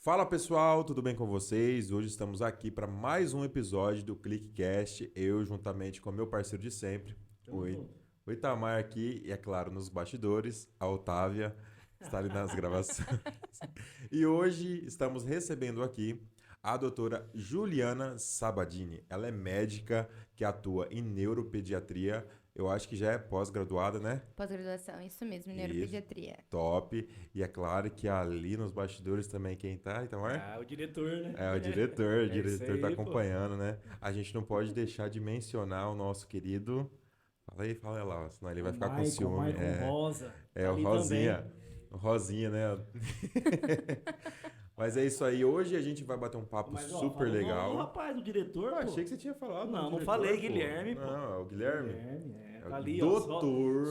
Fala pessoal, tudo bem com vocês? Hoje estamos aqui para mais um episódio do ClickCast, eu juntamente com meu parceiro de sempre, Tamo o junto. o Itamar aqui e, é claro, nos bastidores, a Otávia está ali nas gravações. E hoje estamos recebendo aqui a doutora Juliana Sabadini. Ela é médica que atua em neuropediatria, eu acho que já é pós-graduada, né? Pós-graduação, isso mesmo, Isso, neuropediatria. top. E é claro que ali nos bastidores também quem tá, Itamar? Ah, o diretor, né? É o É isso diretor tá aí, pô. acompanhando, né? A gente não pode deixar de mencionar o nosso querido. Fala aí lá, senão ele vai O ficar com Maicon, ciúme. Maicon Rosa, É tá o ali Rosinha. também. O Rosinha, né? Mas é isso aí. Hoje a gente vai bater um papo Mas, ó, super fala o nome do legal. rapaz, do Eu diretor, achei que pô. você tinha falado o nome Não, do não falei, diretor, pô. Guilherme, pô. Não, é o Guilherme. Guilherme, É o tá ali, ó.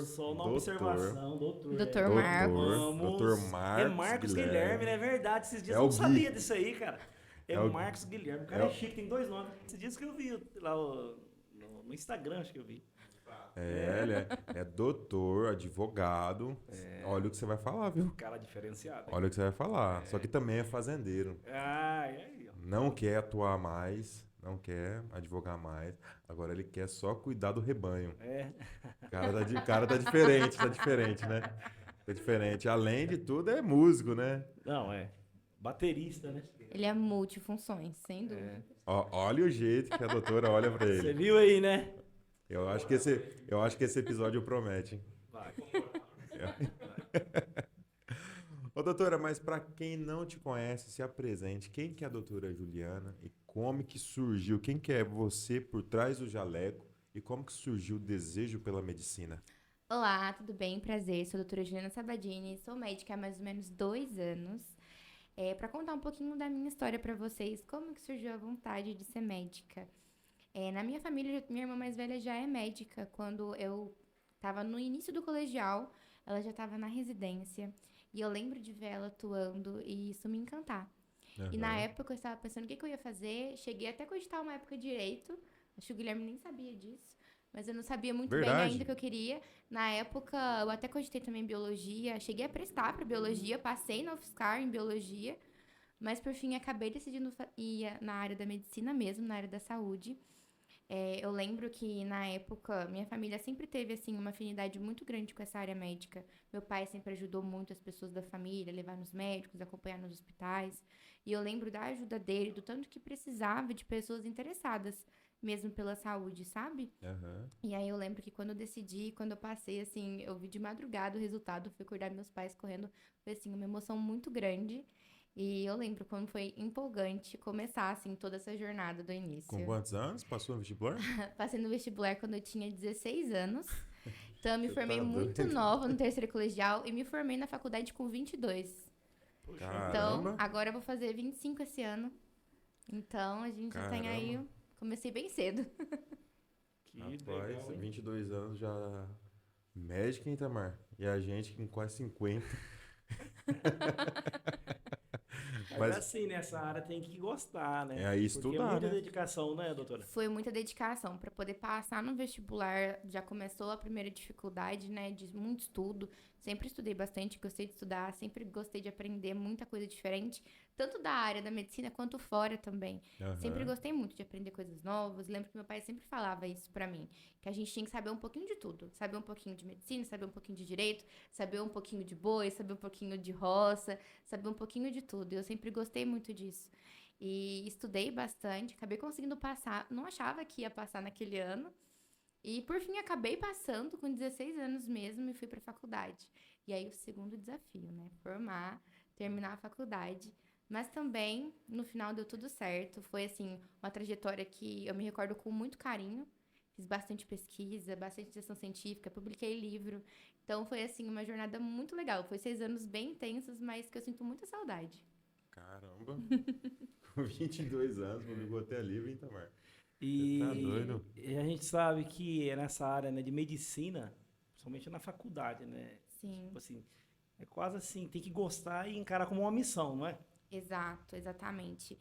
Só uma doutor, observação, doutor. Doutor Marcos. doutor Vamos. É Marcos Marcos Guilherme, Guilherme. não é verdade? Esses É dias eu o não sabia Gui. disso aí, cara. É É o, Marcos Guilherme. O é cara é o, chique, tem dois nomes. Esses dias que eu vi lá no Instagram, acho que eu vi. Ele é doutor, advogado. Olha o que você vai falar, viu? Cara diferenciado, hein? Olha o que você vai falar. Só que também é fazendeiro. Ah, e aí, ó. Não quer atuar mais, não quer advogar mais. Agora ele quer só cuidar do rebanho. É. O cara tá diferente, né? Tá diferente. Além de tudo, é músico, né? Não, é. Baterista, né? Ele é multifunções, sem É. dúvida. Olha o jeito que a doutora olha pra Você ele. viu aí, né? Eu acho que esse episódio promete, hein? Vai. Ô, doutora, mas para quem não te conhece, se apresente. Quem que é a doutora Juliana e como que surgiu? Quem que é você por trás do jaleco e como que surgiu o desejo pela medicina? Olá, tudo bem? Prazer, sou a doutora Juliana Sabadini, sou médica há mais ou menos 2 anos. Para contar um pouquinho da minha história para vocês, como que surgiu a vontade de ser médica. Na minha família, minha irmã mais velha já é médica. Quando eu estava no início do colegial, ela já estava na residência. E eu lembro de ver ela atuando e isso me encantar. E na Aham. época eu estava pensando o que, que eu ia fazer. Cheguei até a cogitar uma época de direito. Acho que o Guilherme nem sabia disso. Mas eu não sabia muito bem ainda o Verdade. que eu queria. Na época, eu até cogitei também biologia. Cheguei a prestar para biologia. Passei na UFSCar em biologia. Mas por fim, acabei decidindo ir na área da medicina mesmo, na área da saúde. Eu lembro que na época minha família sempre teve assim uma afinidade muito grande com essa área médica. Meu pai sempre ajudou muito as pessoas da família, levar nos médicos, acompanhar nos hospitais. E eu lembro da ajuda dele, do tanto que precisava de pessoas interessadas mesmo pela saúde, sabe? Aham. E aí eu lembro que quando eu decidi, quando eu passei assim, eu vi de madrugada o resultado, fui acordar meus pais correndo, foi assim uma emoção muito grande. E eu lembro quando foi empolgante começar assim toda essa jornada do Com início. quantos anos passou no vestibular? Passei no vestibular quando eu tinha 16 anos. Então, eu me Você formei tá muito doido? nova no terceiro colegial e me formei na faculdade com 22. Puxa vida. Então, Caramba, agora eu vou fazer 25 esse ano. Então, a gente já tem caramba. aí. Comecei bem cedo. Que Rapaz, legal, hein? 22 anos já médico, hein, Tamar? E a gente com quase 50. Mas Mas assim, nessa área tem que gostar, é né? aí Porque é estudar, muita né? dedicação, né, doutora? Foi muita dedicação para poder passar no vestibular. Já começou a primeira dificuldade, né? De muito estudo. Sempre estudei bastante, gostei de estudar, sempre gostei de aprender muita coisa diferente, tanto da área da medicina quanto fora também. Sempre Aham. gostei muito de aprender coisas novas. Lembro que meu pai sempre falava isso para mim, que a gente tinha que saber um pouquinho de tudo, saber um pouquinho de medicina, saber um pouquinho de direito, saber um pouquinho de boi, saber um pouquinho de roça, saber um pouquinho de tudo. Eu sempre gostei muito disso. E estudei bastante, acabei conseguindo passar. Não achava que ia passar naquele ano. E por fim acabei passando com 16 anos mesmo e fui para a faculdade. E aí o segundo desafio, né? Formar, terminar a faculdade. Mas também no final deu tudo certo. Foi assim, uma trajetória que eu me recordo com muito carinho. Fiz bastante pesquisa, bastante iniciação científica, publiquei livro. Então foi assim uma jornada muito legal. Foi 6 anos bem intensos, mas que eu sinto muita saudade. Caramba. Com 22 anos, publicou até livro, hein, Tamar? Você tá E, doido? e a gente sabe que é nessa área, né, de medicina, principalmente na faculdade, né? Sim. Tipo assim, é quase assim, tem que gostar e encarar como uma missão, não é? Exato, exatamente.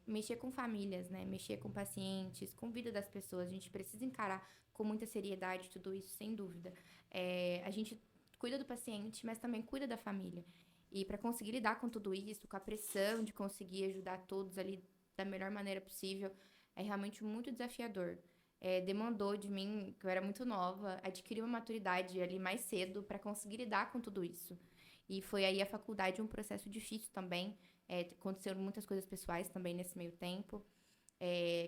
Mexer com famílias, né? Mexer com pacientes, com a vida das pessoas. A gente precisa encarar com muita seriedade tudo isso, sem dúvida. A gente cuida do paciente, mas também cuida da família. E para conseguir lidar com tudo isso, com a pressão de conseguir ajudar todos ali da melhor maneira possível, é realmente muito desafiador. Demandou de mim, que eu era muito nova, adquirir uma maturidade ali mais cedo para conseguir lidar com tudo isso. E foi aí a faculdade um processo difícil também. Aconteceram muitas coisas pessoais também nesse meio tempo.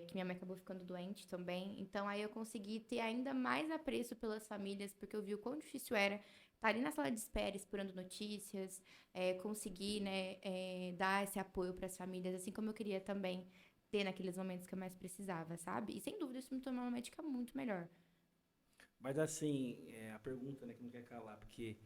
Que minha mãe acabou ficando doente também. Então, aí eu consegui ter ainda mais apreço pelas famílias, porque eu vi o quão difícil era estar ali na sala de espera, esperando notícias, conseguir, né, dar esse apoio para as famílias, assim como eu queria também ter naqueles momentos que eu mais precisava, sabe? E, sem dúvida, isso me tornou uma médica muito melhor. Mas assim, a pergunta, né, que não quer calar, porque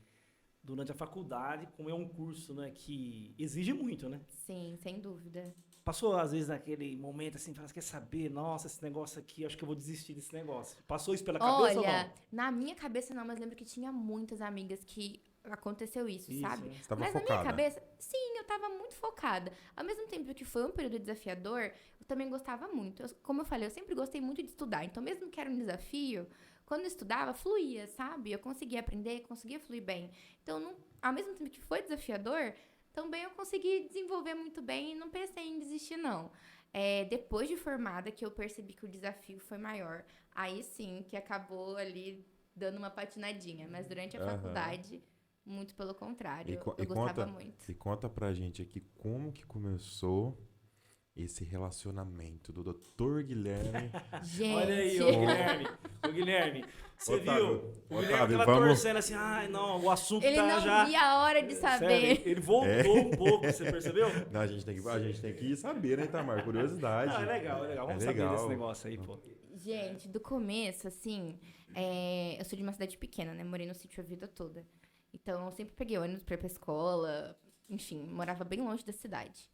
durante a faculdade, como é um curso, né, que exige muito, né? Sim, sem dúvida. Passou, às vezes, naquele momento, assim, fala, quer saber? Nossa, esse negócio aqui, acho que eu vou desistir desse negócio. Passou isso pela cabeça ou Olha, não? na minha cabeça não, mas lembro que tinha muitas amigas que aconteceu isso, sabe? né? Você tava Mas na focada. minha cabeça, sim, eu tava muito focada. Ao mesmo tempo que foi um período desafiador, eu também gostava muito. Como eu falei, eu sempre gostei muito de estudar. Então, mesmo que era um desafio, quando eu estudava, fluía, sabe? Eu conseguia aprender, conseguia fluir bem. Então, ao mesmo tempo que foi desafiador, também eu consegui desenvolver muito bem e não pensei em desistir, não. Depois de formada, que eu percebi que o desafio foi maior. Aí sim, que acabou ali dando uma patinadinha. Mas durante a Aham. faculdade, muito pelo contrário. E, co- Eu e gostava conta, muito. e conta pra gente aqui como que começou esse relacionamento do Dr. Guilherme. Gente, Olha aí, ô Guilherme. Ô Guilherme, você Otávio, viu? O Guilherme Otávio, tava vamos- torcendo assim, ai não, o assunto ele tá não já... via a hora de Sério, saber. ele voltou um pouco, você percebeu? Não, a gente tem que saber, né, Itamar? Curiosidade. Não, é legal. Vamos É saber legal. desse negócio aí, pô. Gente, do começo, assim, eu sou de uma cidade pequena, né? Morei no sítio a vida toda. Então, eu sempre peguei ônibus pra ir pra escola. Enfim, morava bem longe da cidade.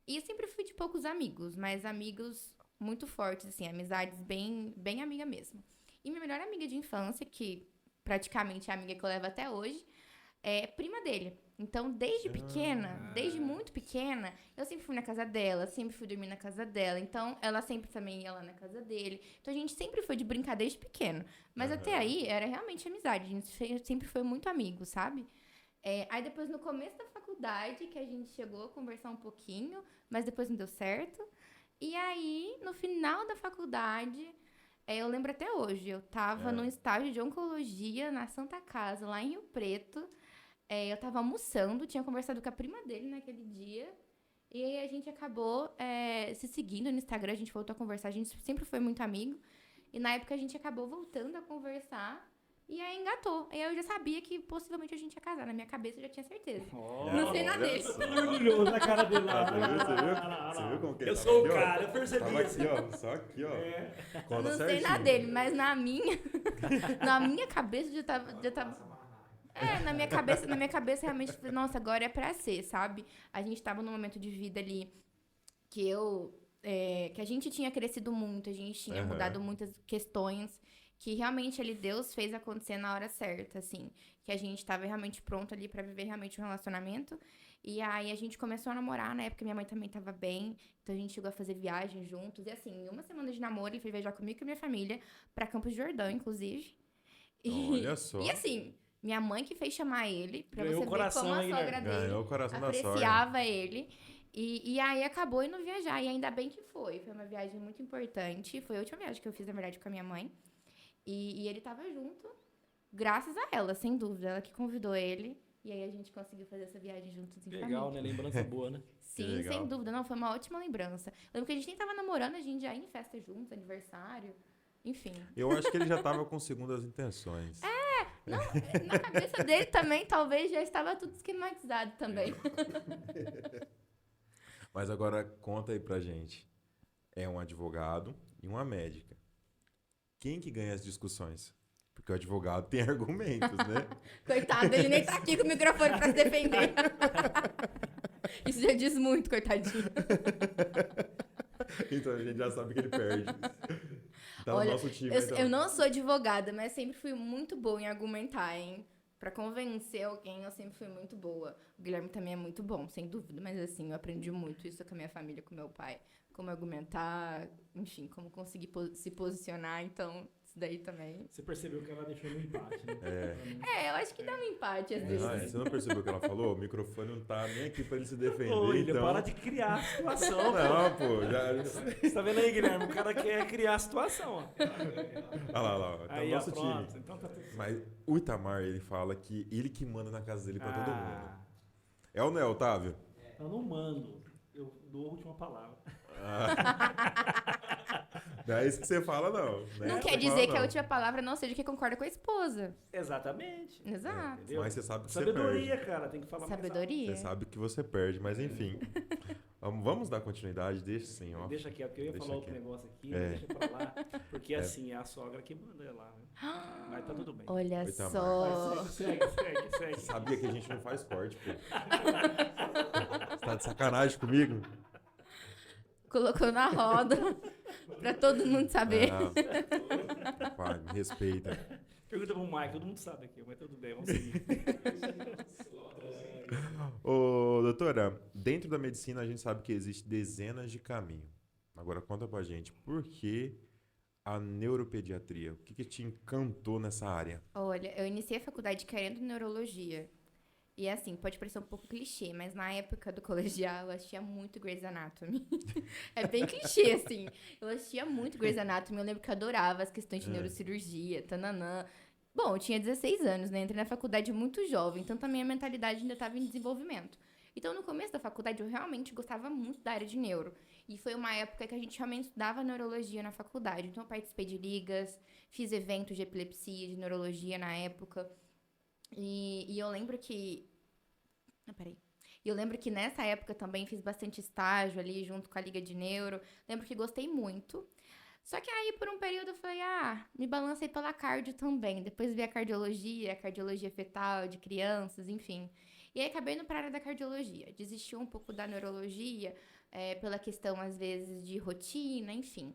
E eu sempre fui de poucos amigos, mas amigos muito fortes, assim, amizades bem, bem amiga mesmo. E minha melhor amiga de infância, que praticamente é a amiga que eu levo até hoje, é prima dele. Então, desde pequena, desde muito pequena, eu sempre fui na casa dela, sempre fui dormir na casa dela. Então, ela sempre também ia lá na casa dele. Então, a gente sempre foi de brincar desde pequeno. Mas até aí, era realmente amizade. A gente sempre foi muito amigo, sabe? Aí, depois, no começo da faculdade, que a gente chegou a conversar um pouquinho, mas depois não deu certo. E aí, no final da faculdade, eu lembro até hoje, eu tava num estágio de oncologia na Santa Casa, lá em Rio Preto. Eu tava almoçando, tinha conversado com a prima dele naquele dia. E aí a gente acabou se seguindo no Instagram, a gente voltou a conversar, a gente sempre foi muito amigo. E na época a gente acabou voltando a conversar. E aí engatou. E aí eu já sabia que possivelmente a gente ia casar. Na minha cabeça eu já tinha certeza. Não sei nada dele. Olha só. Tô orgulhoso da cara dele lá. Você viu? Você viu como que ele Eu tava sou o aqui, ó? cara, eu percebi Tava isso. aqui, ó. Só aqui, ó. Conta Não sei certinho. nada dele, mas na minha. Na minha cabeça já tava. Na minha cabeça realmente, nossa, agora é pra ser, sabe? A gente tava num momento de vida ali que que a gente tinha crescido muito, a gente tinha Aham. mudado muitas questões, que realmente ali Deus fez acontecer na hora certa, assim. Que a gente tava realmente pronto ali pra viver realmente um relacionamento. E aí a gente começou a namorar, na época minha mãe também tava bem, então a gente chegou a fazer viagem juntos. E assim, em uma semana de namoro, ele foi viajar comigo e com a minha família pra Campos do Jordão, inclusive. Olha só. E assim, minha mãe que fez chamar ele, pra Ganhou você o ver coração, como a hein, sogra Guilherme? dele Ganhou o coração da sogra. apreciava ele. E aí acabou indo viajar. E ainda bem que foi. Foi uma viagem muito importante. Foi a última viagem que eu fiz, na verdade, com a minha mãe. E ele tava junto, graças a ela, sem dúvida. Ela que convidou ele. E aí a gente conseguiu fazer essa viagem juntos em Legal, família. né? Lembrança boa, né? Sim, legal. sem dúvida. Não, foi uma ótima lembrança. Eu lembro que a gente nem tava namorando, a gente já ia em festa juntos, aniversário. Enfim. Eu acho que ele já tava com segundas intenções. Não, na cabeça dele também, talvez já estava tudo esquematizado também. Mas agora conta aí pra gente. É um advogado e uma médica. Quem que ganha as discussões? Porque o advogado tem argumentos, né? Coitado, ele nem tá aqui com o microfone pra se defender. Isso já diz muito, coitadinho. Então a gente já sabe que ele perde. Tá Olha, no nosso time, eu, então. eu não sou advogada, mas sempre fui muito boa em argumentar, hein? Pra convencer alguém, eu sempre fui muito boa. O Guilherme também é muito bom, sem dúvida. Mas assim, eu aprendi muito isso com a minha família, com meu pai. Como argumentar, enfim, como conseguir se posicionar. Então, Isso daí também. Você percebeu que ela deixou no empate, né? Eu acho que dá um empate às vezes. Você não percebeu o que ela falou? O microfone não tá nem aqui pra ele se defender, Ô, William, então... para de criar a situação. Não, pô, já... Você tá vendo aí, Guilherme? O cara quer criar a situação, ó. Olha lá. Tá Aí, o nosso pronto. time. Então tá tudo certo. Mas o Itamar, ele fala que ele que manda na casa dele pra todo mundo. Ah, É ou não é, Otávio? eu não mando. Eu dou a última palavra. Não é isso que você fala, não. Não quer dizer que a última palavra não seja que concorda com a esposa. Exatamente. Exato. Entendeu? Mas você sabe que você Sabedoria, perde. cara. Tem que falar mais Sabedoria. Você sabe que você perde, mas enfim. Vamos dar continuidade, deixa sim, ó. alto. Deixa aqui, porque eu ia Deixa falar outro aqui. negócio aqui, É. deixa pra lá. Porque assim, é a sogra que manda lá. Né? Mas tá tudo bem. Olha Oi, Tamar. só. Mas segue. Sabia que a gente não faz corte, pô. Você tá de sacanagem comigo? Colocou na roda pra todo mundo saber. Pai, me respeita. Pergunta pro Mike, todo mundo sabe aqui, mas tudo bem, vamos seguir. Ô, doutora, dentro da medicina a gente sabe que existe dezenas de caminhos. Agora conta pra gente, por que a neuropediatria? O que te encantou nessa área? Olha, eu iniciei a faculdade querendo neurologia. E assim, pode parecer um pouco clichê, mas na época do colegial eu assistia muito Grey's Anatomy. É bem clichê, assim. Eu assistia muito Grey's Anatomy, eu lembro que eu adorava as questões de neurocirurgia, tananã. Bom, eu tinha 16 anos, né? Entrei na faculdade muito jovem, então também a mentalidade ainda estava em desenvolvimento. Então, no começo da faculdade, eu realmente gostava muito da área de neuro. E foi uma época que a gente realmente estudava neurologia na faculdade. Então, eu participei de ligas, fiz eventos de epilepsia, de neurologia na época. E eu lembro que... Eu lembro que nessa época também fiz bastante estágio ali junto com a Liga de Neuro. Lembro que gostei muito. Só que aí, por um período, eu falei, me balancei pela cardio também. Depois vi a cardiologia fetal, de crianças, enfim. E aí, acabei indo para a área da cardiologia. Desisti um pouco da neurologia, pela questão, às vezes, de rotina, enfim.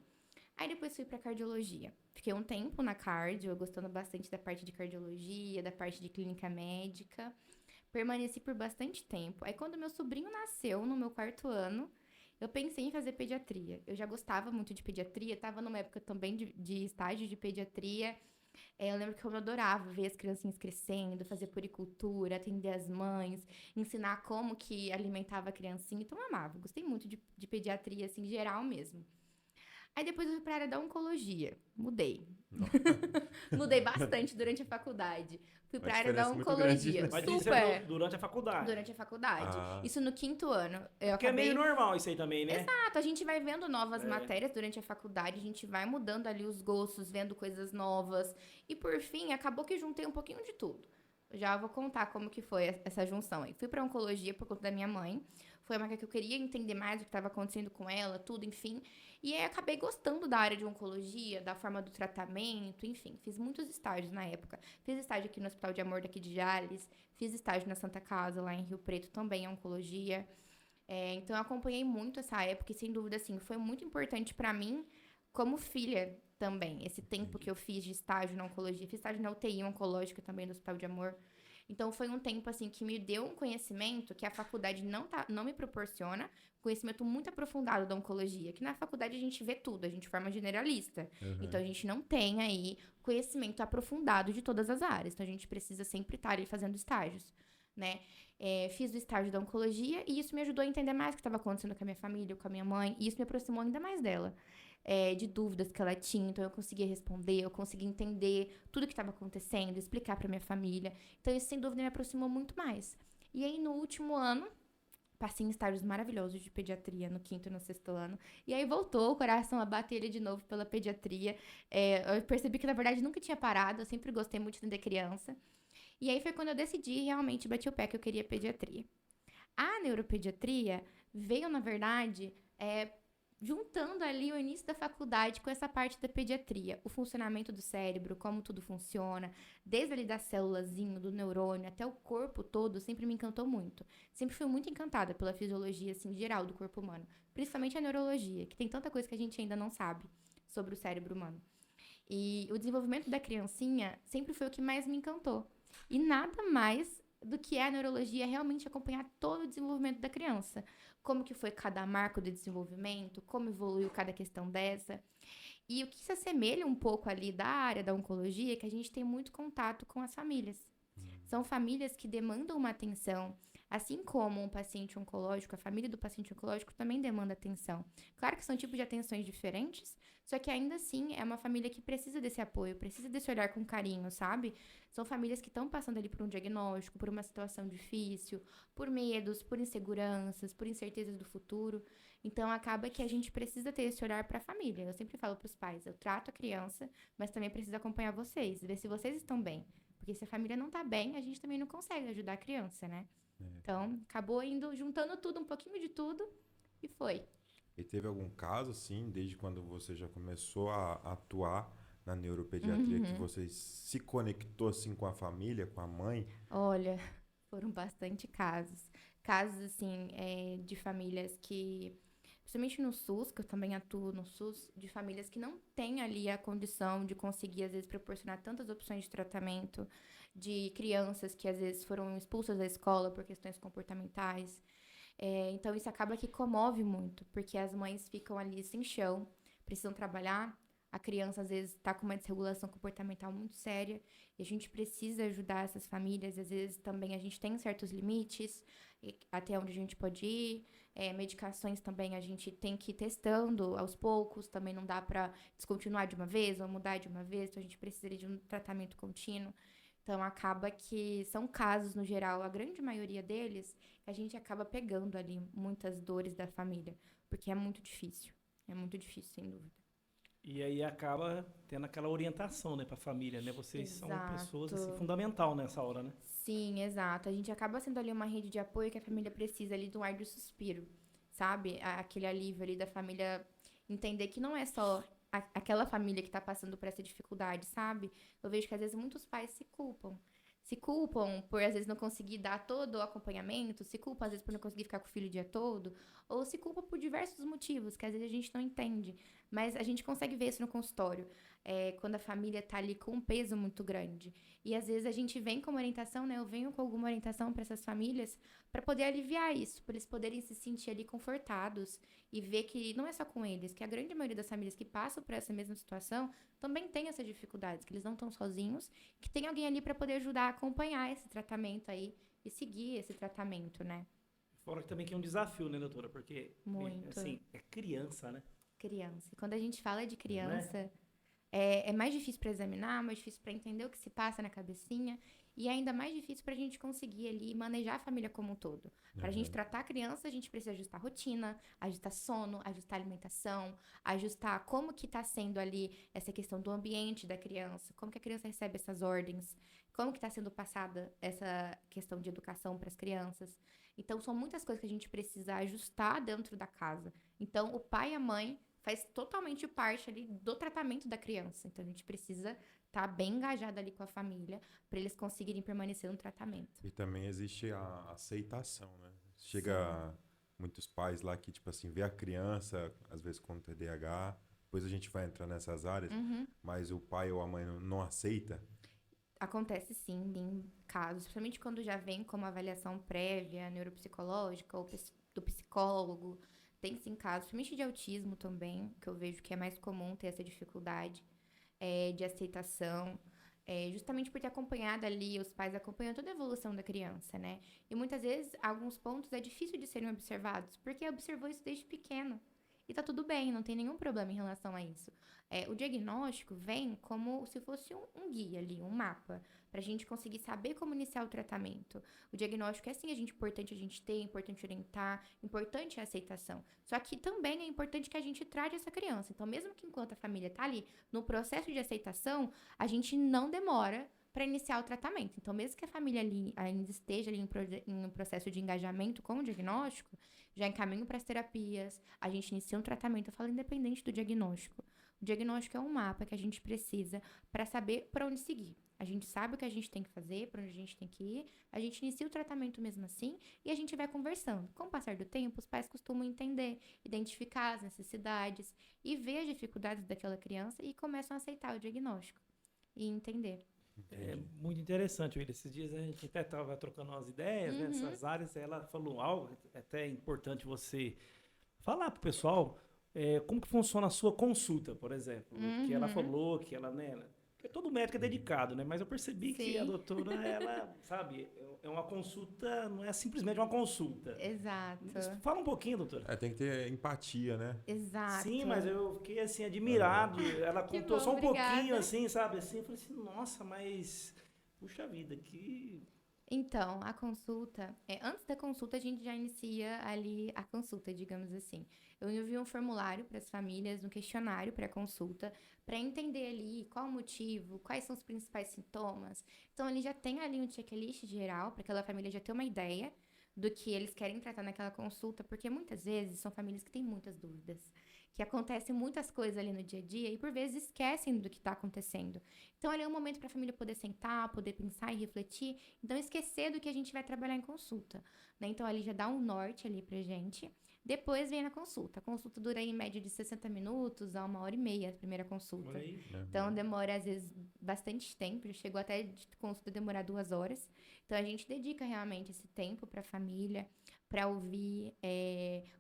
Aí, depois fui para cardiologia. Fiquei um tempo na cardio, gostando bastante da parte de cardiologia, da parte de clínica médica. Permaneci por bastante tempo. Aí, quando meu sobrinho nasceu, no meu 4º ano, eu pensei em fazer pediatria. Eu já gostava muito de pediatria, estava numa época também de estágio de pediatria. Eu lembro que eu adorava ver as criancinhas crescendo, fazer puericultura, atender as mães, ensinar como que alimentava a criancinha. Então, eu amava. Gostei muito de pediatria, assim, geral mesmo. Aí depois eu fui para a área da oncologia. Mudei. Mudei bastante durante a faculdade. Fui para a área da oncologia. Mas isso Super. é durante a faculdade. Durante a faculdade. Isso no 5º ano. Que é meio normal isso aí também, né? Exato. A gente vai vendo novas matérias durante a faculdade. A gente vai mudando ali os gostos, vendo coisas novas. E por fim, acabou que juntei um pouquinho de tudo. Já vou contar como que foi essa junção aí. Fui para oncologia por conta da minha mãe. Foi uma que eu queria entender mais o que estava acontecendo com ela, tudo, enfim. E aí acabei gostando da área de oncologia, da forma do tratamento, enfim. Fiz muitos estágios na época. Fiz estágio aqui no Hospital de Amor daqui de Jales. Fiz estágio na Santa Casa, lá em Rio Preto, também em oncologia. Então eu acompanhei muito essa época e, sem dúvida, assim, foi muito importante para mim como filha também. Esse tempo que eu fiz de estágio na oncologia. Fiz estágio na UTI oncológica também do Hospital de Amor. Então, foi um tempo, assim, que me deu um conhecimento que a faculdade não me proporciona, conhecimento muito aprofundado da oncologia, que na faculdade a gente vê tudo, a gente forma generalista. Então, a gente não tem aí conhecimento aprofundado de todas as áreas. Então, a gente precisa sempre estar ali fazendo estágios, né? Fiz o estágio da oncologia e isso me ajudou a entender mais o que estava acontecendo com a minha família, com a minha mãe, e isso me aproximou ainda mais dela. De dúvidas que ela tinha, então eu conseguia responder, eu conseguia entender tudo que estava acontecendo, explicar para minha família. Então isso, sem dúvida, me aproximou muito mais. E aí, no último ano, passei em estágios maravilhosos de pediatria, no 5º e no 6º ano. E aí voltou o coração a bater ele de novo pela pediatria. Eu percebi que, na verdade, nunca tinha parado, eu sempre gostei muito de atender criança. E aí foi quando eu decidi, realmente, bati o pé que eu queria pediatria. A neuropediatria veio, na verdade, juntando ali o início da faculdade com essa parte da pediatria, o funcionamento do cérebro, como tudo funciona, desde ali da célulazinha, do neurônio, até o corpo todo, sempre me encantou muito. Sempre fui muito encantada pela fisiologia, assim, geral do corpo humano, principalmente a neurologia, que tem tanta coisa que a gente ainda não sabe sobre o cérebro humano. E o desenvolvimento da criancinha sempre foi o que mais me encantou. E nada mais do que a neurologia realmente acompanhar todo o desenvolvimento da criança. Como que foi cada marco de desenvolvimento, como evoluiu cada questão dessa. E o que se assemelha um pouco ali da área da oncologia é que a gente tem muito contato com as famílias. São famílias que demandam uma atenção, assim como um paciente oncológico, a família do paciente oncológico também demanda atenção. Claro que são tipos de atenções diferentes, só que ainda assim é uma família que precisa desse apoio, precisa desse olhar com carinho, sabe? São famílias que estão passando ali por um diagnóstico, por uma situação difícil, por medos, por inseguranças, por incertezas do futuro. Então acaba que a gente precisa ter esse olhar para a família. Eu sempre falo para os pais, eu trato a criança, mas também preciso acompanhar vocês, ver se vocês estão bem. Porque se a família não tá bem, a gente também não consegue ajudar a criança, né? Então, acabou indo, juntando tudo, um pouquinho de tudo, e foi. E teve algum caso, assim, desde quando você já começou a atuar na neuropediatria, que você se conectou, assim, com a família, com a mãe? Olha, foram bastante casos. Casos, assim, de famílias que, principalmente no SUS, que eu também atuo no SUS, de famílias que não têm ali a condição de conseguir, às vezes, proporcionar tantas opções de tratamento, de crianças que, às vezes, foram expulsas da escola por questões comportamentais. Então, isso acaba que comove muito, porque as mães ficam ali sem chão, precisam trabalhar, a criança, às vezes, está com uma desregulação comportamental muito séria, e a gente precisa ajudar essas famílias, às vezes, também a gente tem certos limites, até onde a gente pode ir, medicações também a gente tem que ir testando aos poucos, também não dá para descontinuar de uma vez ou mudar de uma vez, então a gente precisa de um tratamento contínuo. Então, acaba que são casos, no geral, a grande maioria deles, que a gente acaba pegando ali muitas dores da família, porque é muito difícil. É muito difícil, sem dúvida. E aí acaba tendo aquela orientação, né, para a família, né? Vocês são pessoas assim, Exato. fundamental nessa hora, né? Sim, exato. A gente acaba sendo ali uma rede de apoio que a família precisa ali de um ar de suspiro, sabe? Aquele alívio ali da família entender que não é só aquela família que tá passando por essa dificuldade, sabe? Eu vejo que às vezes muitos pais se culpam. Se culpam por às vezes não conseguir dar todo o acompanhamento, se culpam às vezes por não conseguir ficar com o filho o dia todo, ou se culpam por diversos motivos que às vezes a gente não entende. Mas a gente consegue ver isso no consultório, quando a família tá ali com um peso muito grande. E às vezes a gente vem com uma orientação, né? Eu venho com alguma orientação para essas famílias para poder aliviar isso, para eles poderem se sentir ali confortados e ver que não é só com eles, que a grande maioria das famílias que passam por essa mesma situação também tem essas dificuldades, que eles não estão sozinhos, que tem alguém ali para poder ajudar a acompanhar esse tratamento aí e seguir esse tratamento, né? Fora que também que é um desafio, né, doutora? Porque, Muito. assim, é criança, né? Criança. E quando a gente fala de Não é? criança, é mais difícil para examinar, mais difícil para entender o que se passa na cabecinha e ainda mais difícil para a gente conseguir ali manejar a família como um todo. Para a gente tratar a criança, a gente precisa ajustar a rotina, ajustar sono, ajustar a alimentação, ajustar como que está sendo ali essa questão do ambiente da criança, como que a criança recebe essas ordens, como que está sendo passada essa questão de educação para as crianças. Então, são muitas coisas que a gente precisa ajustar dentro da casa. Então, o pai e a mãe faz totalmente parte ali do tratamento da criança. Então, a gente precisa estar bem engajado ali com a família para eles conseguirem permanecer no tratamento. E também existe a aceitação, né? Chega muitos pais lá que, tipo assim, vê a criança, às vezes com TDAH, depois a gente vai entrar nessas áreas, mas o pai ou a mãe não aceita. Acontece sim, em casos, principalmente quando já vem com uma avaliação prévia, neuropsicológica ou do psicólogo. Tem sim casos, principalmente de autismo também, que eu vejo que é mais comum ter essa dificuldade de aceitação, justamente por ter acompanhado ali, os pais acompanhando toda a evolução da criança, né? E muitas vezes, alguns pontos é difícil de serem observados, porque observou isso desde pequeno. E tá tudo bem, não tem nenhum problema em relação a isso. O diagnóstico vem como se fosse um guia ali, um mapa, pra gente conseguir saber como iniciar o tratamento. O diagnóstico é sim importante a gente ter, importante orientar, importante a aceitação. Só que também é importante que a gente trate essa criança. Então, mesmo que enquanto a família tá ali no processo de aceitação, a gente não demora para iniciar o tratamento. Então, mesmo que a família ali ainda esteja ali em um processo de engajamento com o diagnóstico, já encaminho para as terapias, a gente inicia um tratamento, eu falo independente do diagnóstico. O diagnóstico é um mapa que a gente precisa para saber para onde seguir. A gente sabe o que a gente tem que fazer, para onde a gente tem que ir, a gente inicia o tratamento mesmo assim e a gente vai conversando. Com o passar do tempo, os pais costumam entender, identificar as necessidades e ver as dificuldades daquela criança e começam a aceitar o diagnóstico e entender. É muito interessante, William. Esses dias a gente até estava trocando umas ideias nessas áreas. Ela falou algo até importante você falar para o pessoal como que funciona a sua consulta, por exemplo? Que ela falou que ela, né? Porque todo médico é dedicado, né? Mas eu percebi que a Sim. doutora, ela, sabe, é uma consulta, não é simplesmente uma consulta. Exato. Fala um pouquinho, doutora. Tem que ter empatia, né? Exato. Sim, mas eu fiquei assim admirado. Ela Que contou bom, só um obrigada. pouquinho assim, sabe? Assim, eu falei assim, nossa, mas puxa vida, que Então, a consulta, antes da consulta a gente já inicia ali a consulta, digamos assim. Eu envio um formulário para as famílias, um questionário para a consulta, para entender ali qual o motivo, quais são os principais sintomas. Então, ele já tem ali um checklist geral para aquela família já ter uma ideia do que eles querem tratar naquela consulta, porque muitas vezes são famílias que têm muitas dúvidas, que acontecem muitas coisas ali no dia a dia e por vezes esquecem do que está acontecendo. Então, ali é um momento para a família poder sentar, poder pensar e refletir. Então, esquecer do que a gente vai trabalhar em consulta, né? Então, ali já dá um norte ali pra gente. Depois vem na consulta. A consulta dura em média de 60 minutos a 1h30, a primeira consulta. olha aí. Então, demora, às vezes, bastante tempo. Já chegou até de consulta demorar 2 horas. Então, a gente dedica realmente esse tempo pra família, pra ouvir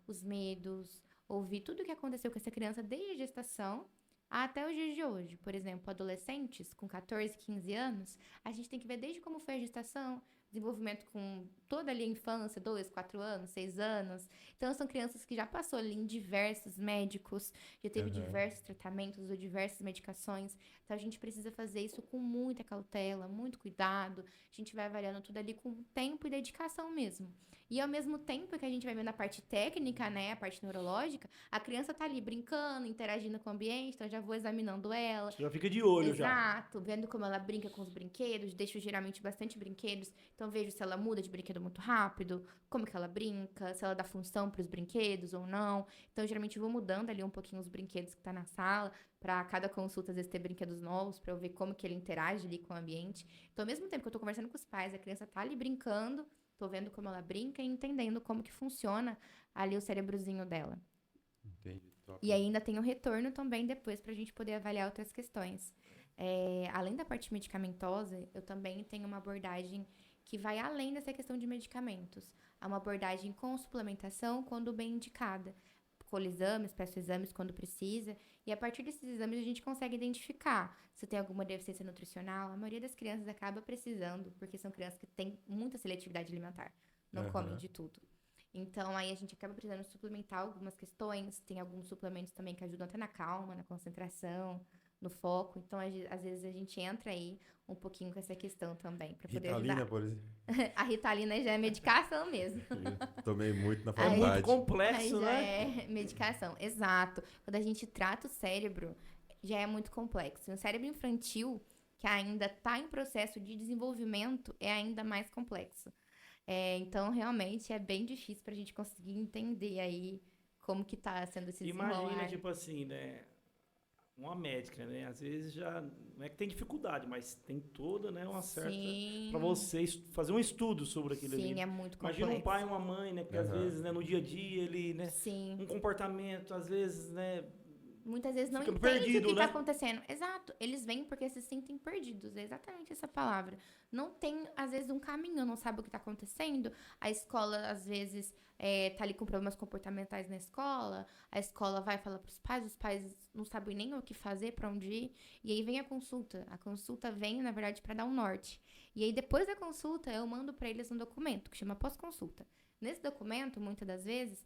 os medos, ouvir tudo o que aconteceu com essa criança desde a gestação até os dias de hoje. Por exemplo, adolescentes com 14, 15 anos, a gente tem que ver desde como foi a gestação, desenvolvimento com toda ali a infância, 2, 4 anos, 6 anos. Então, são crianças que já passou ali em diversos médicos, já teve diversos tratamentos ou diversas medicações. Então, a gente precisa fazer isso com muita cautela, muito cuidado. A gente vai avaliando tudo ali com tempo e dedicação mesmo. E ao mesmo tempo que a gente vai vendo a parte técnica, né, a parte neurológica, a criança tá ali brincando, interagindo com o ambiente, então eu já vou examinando ela. Você já fica de olho já. Exato, vendo como ela brinca com os brinquedos, deixo geralmente bastante brinquedos, então vejo se ela muda de brinquedo muito rápido, como que ela brinca, se ela dá função para os brinquedos ou não. Então, geralmente eu vou mudando ali um pouquinho os brinquedos que tá na sala, para cada consulta às vezes ter brinquedos novos, para eu ver como que ele interage ali com o ambiente. Então, ao mesmo tempo que eu tô conversando com os pais, a criança tá ali brincando, tô vendo como ela brinca e entendendo como que funciona ali o cérebrozinho dela. Entendi. Top. E ainda tem o retorno também depois para a gente poder avaliar outras questões. Além da parte medicamentosa, eu também tenho uma abordagem que vai além dessa questão de medicamentos. Há uma abordagem com suplementação quando bem indicada. Colho exames, peço exames quando precisa. E a partir desses exames a gente consegue identificar se tem alguma deficiência nutricional. A maioria das crianças acaba precisando, porque são crianças que têm muita seletividade alimentar. Não comem de tudo. Então, aí a gente acaba precisando suplementar algumas questões. Tem alguns suplementos também que ajudam até na calma, na concentração, no foco. Então, às vezes a gente entra aí um pouquinho com essa questão também, para poder Ritalina, ajudar. por exemplo. A Ritalina já é medicação mesmo. Eu tomei muito na É faculdade. muito Aí complexo, já né? é medicação, exato. Quando a gente trata o cérebro, já é muito complexo. O cérebro infantil, que ainda está em processo de desenvolvimento, é ainda mais complexo. Então, realmente, é bem difícil pra gente conseguir entender aí como que tá sendo esse Imagina, desenrolar. tipo assim, né? Uma médica, né? Às vezes já não é que tem dificuldade, mas tem toda, né, uma certa Sim, para você fazer um estudo sobre aquilo sim, ali. é muito complexo. Imagina um pai e uma mãe, né, que às vezes, né, no dia a dia ele, né, Sim. um comportamento, às vezes, né, Muitas vezes não Fica entende perdido, o que né? está acontecendo. Exato. Eles vêm porque se sentem perdidos. É exatamente essa palavra. Não tem, às vezes, um caminho, não sabe o que está acontecendo. A escola, às vezes, tá ali com problemas comportamentais na escola. A escola vai falar para os pais não sabem nem o que fazer, para onde ir. E aí vem a consulta. A consulta vem, na verdade, para dar um norte. E aí, depois da consulta, eu mando para eles um documento que chama pós-consulta. Nesse documento, muitas das vezes,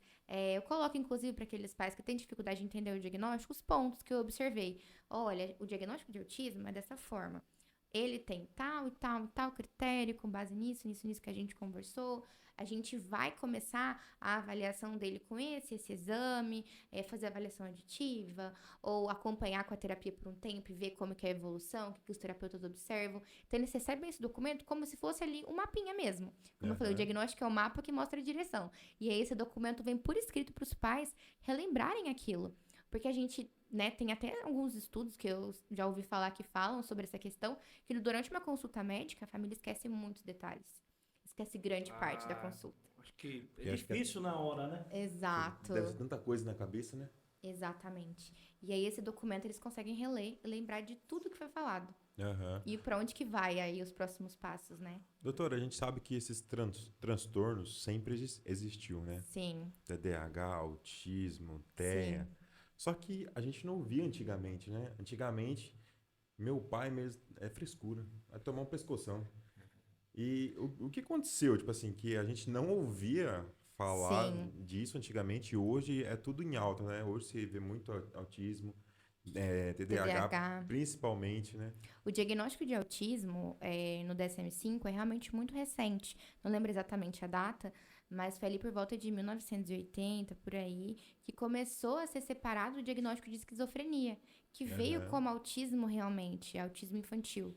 eu coloco, inclusive, para aqueles pais que têm dificuldade de entender o diagnóstico, os pontos que eu observei. Olha, o diagnóstico de autismo é dessa forma. Ele tem tal e tal e tal critério, com base nisso, nisso, nisso que a gente conversou. A gente vai começar a avaliação dele com esse exame, fazer avaliação aditiva, ou acompanhar com a terapia por um tempo e ver como que é a evolução, o que os terapeutas observam. Então, eles recebem esse documento como se fosse ali um mapinha mesmo. Como eu falei, o diagnóstico é o mapa que mostra a direção. E aí, esse documento vem por escrito para os pais relembrarem aquilo. Porque a gente, né, tem até alguns estudos que eu já ouvi falar que falam sobre essa questão, que durante uma consulta médica, a família esquece muitos detalhes. Esquece grande parte da consulta. acho que Que é acho que é- difícil na hora, né? Exato. Deve ser tanta coisa na cabeça, né? Exatamente. E aí, esse documento, eles conseguem reler e lembrar de tudo que foi falado. Aham. E pra onde que vai aí os próximos passos, né? Doutora, a gente sabe que esses transtornos sempre existiu, né? Sim. TDAH, autismo, TEA. Só que a gente não ouvia antigamente, né? Antigamente, meu pai mesmo é frescura, vai tomar um pescoção. E o que aconteceu, tipo assim, que a gente não ouvia falar Sim. disso antigamente e hoje é tudo em alta, né? Hoje você vê muito autismo, TDAH TDAH. principalmente, né? O diagnóstico de autismo no DSM-5 é realmente muito recente. Não lembro exatamente a data, mas foi ali por volta de 1980, por aí, que começou a ser separado o diagnóstico de esquizofrenia, que veio Aham. como autismo realmente, autismo infantil.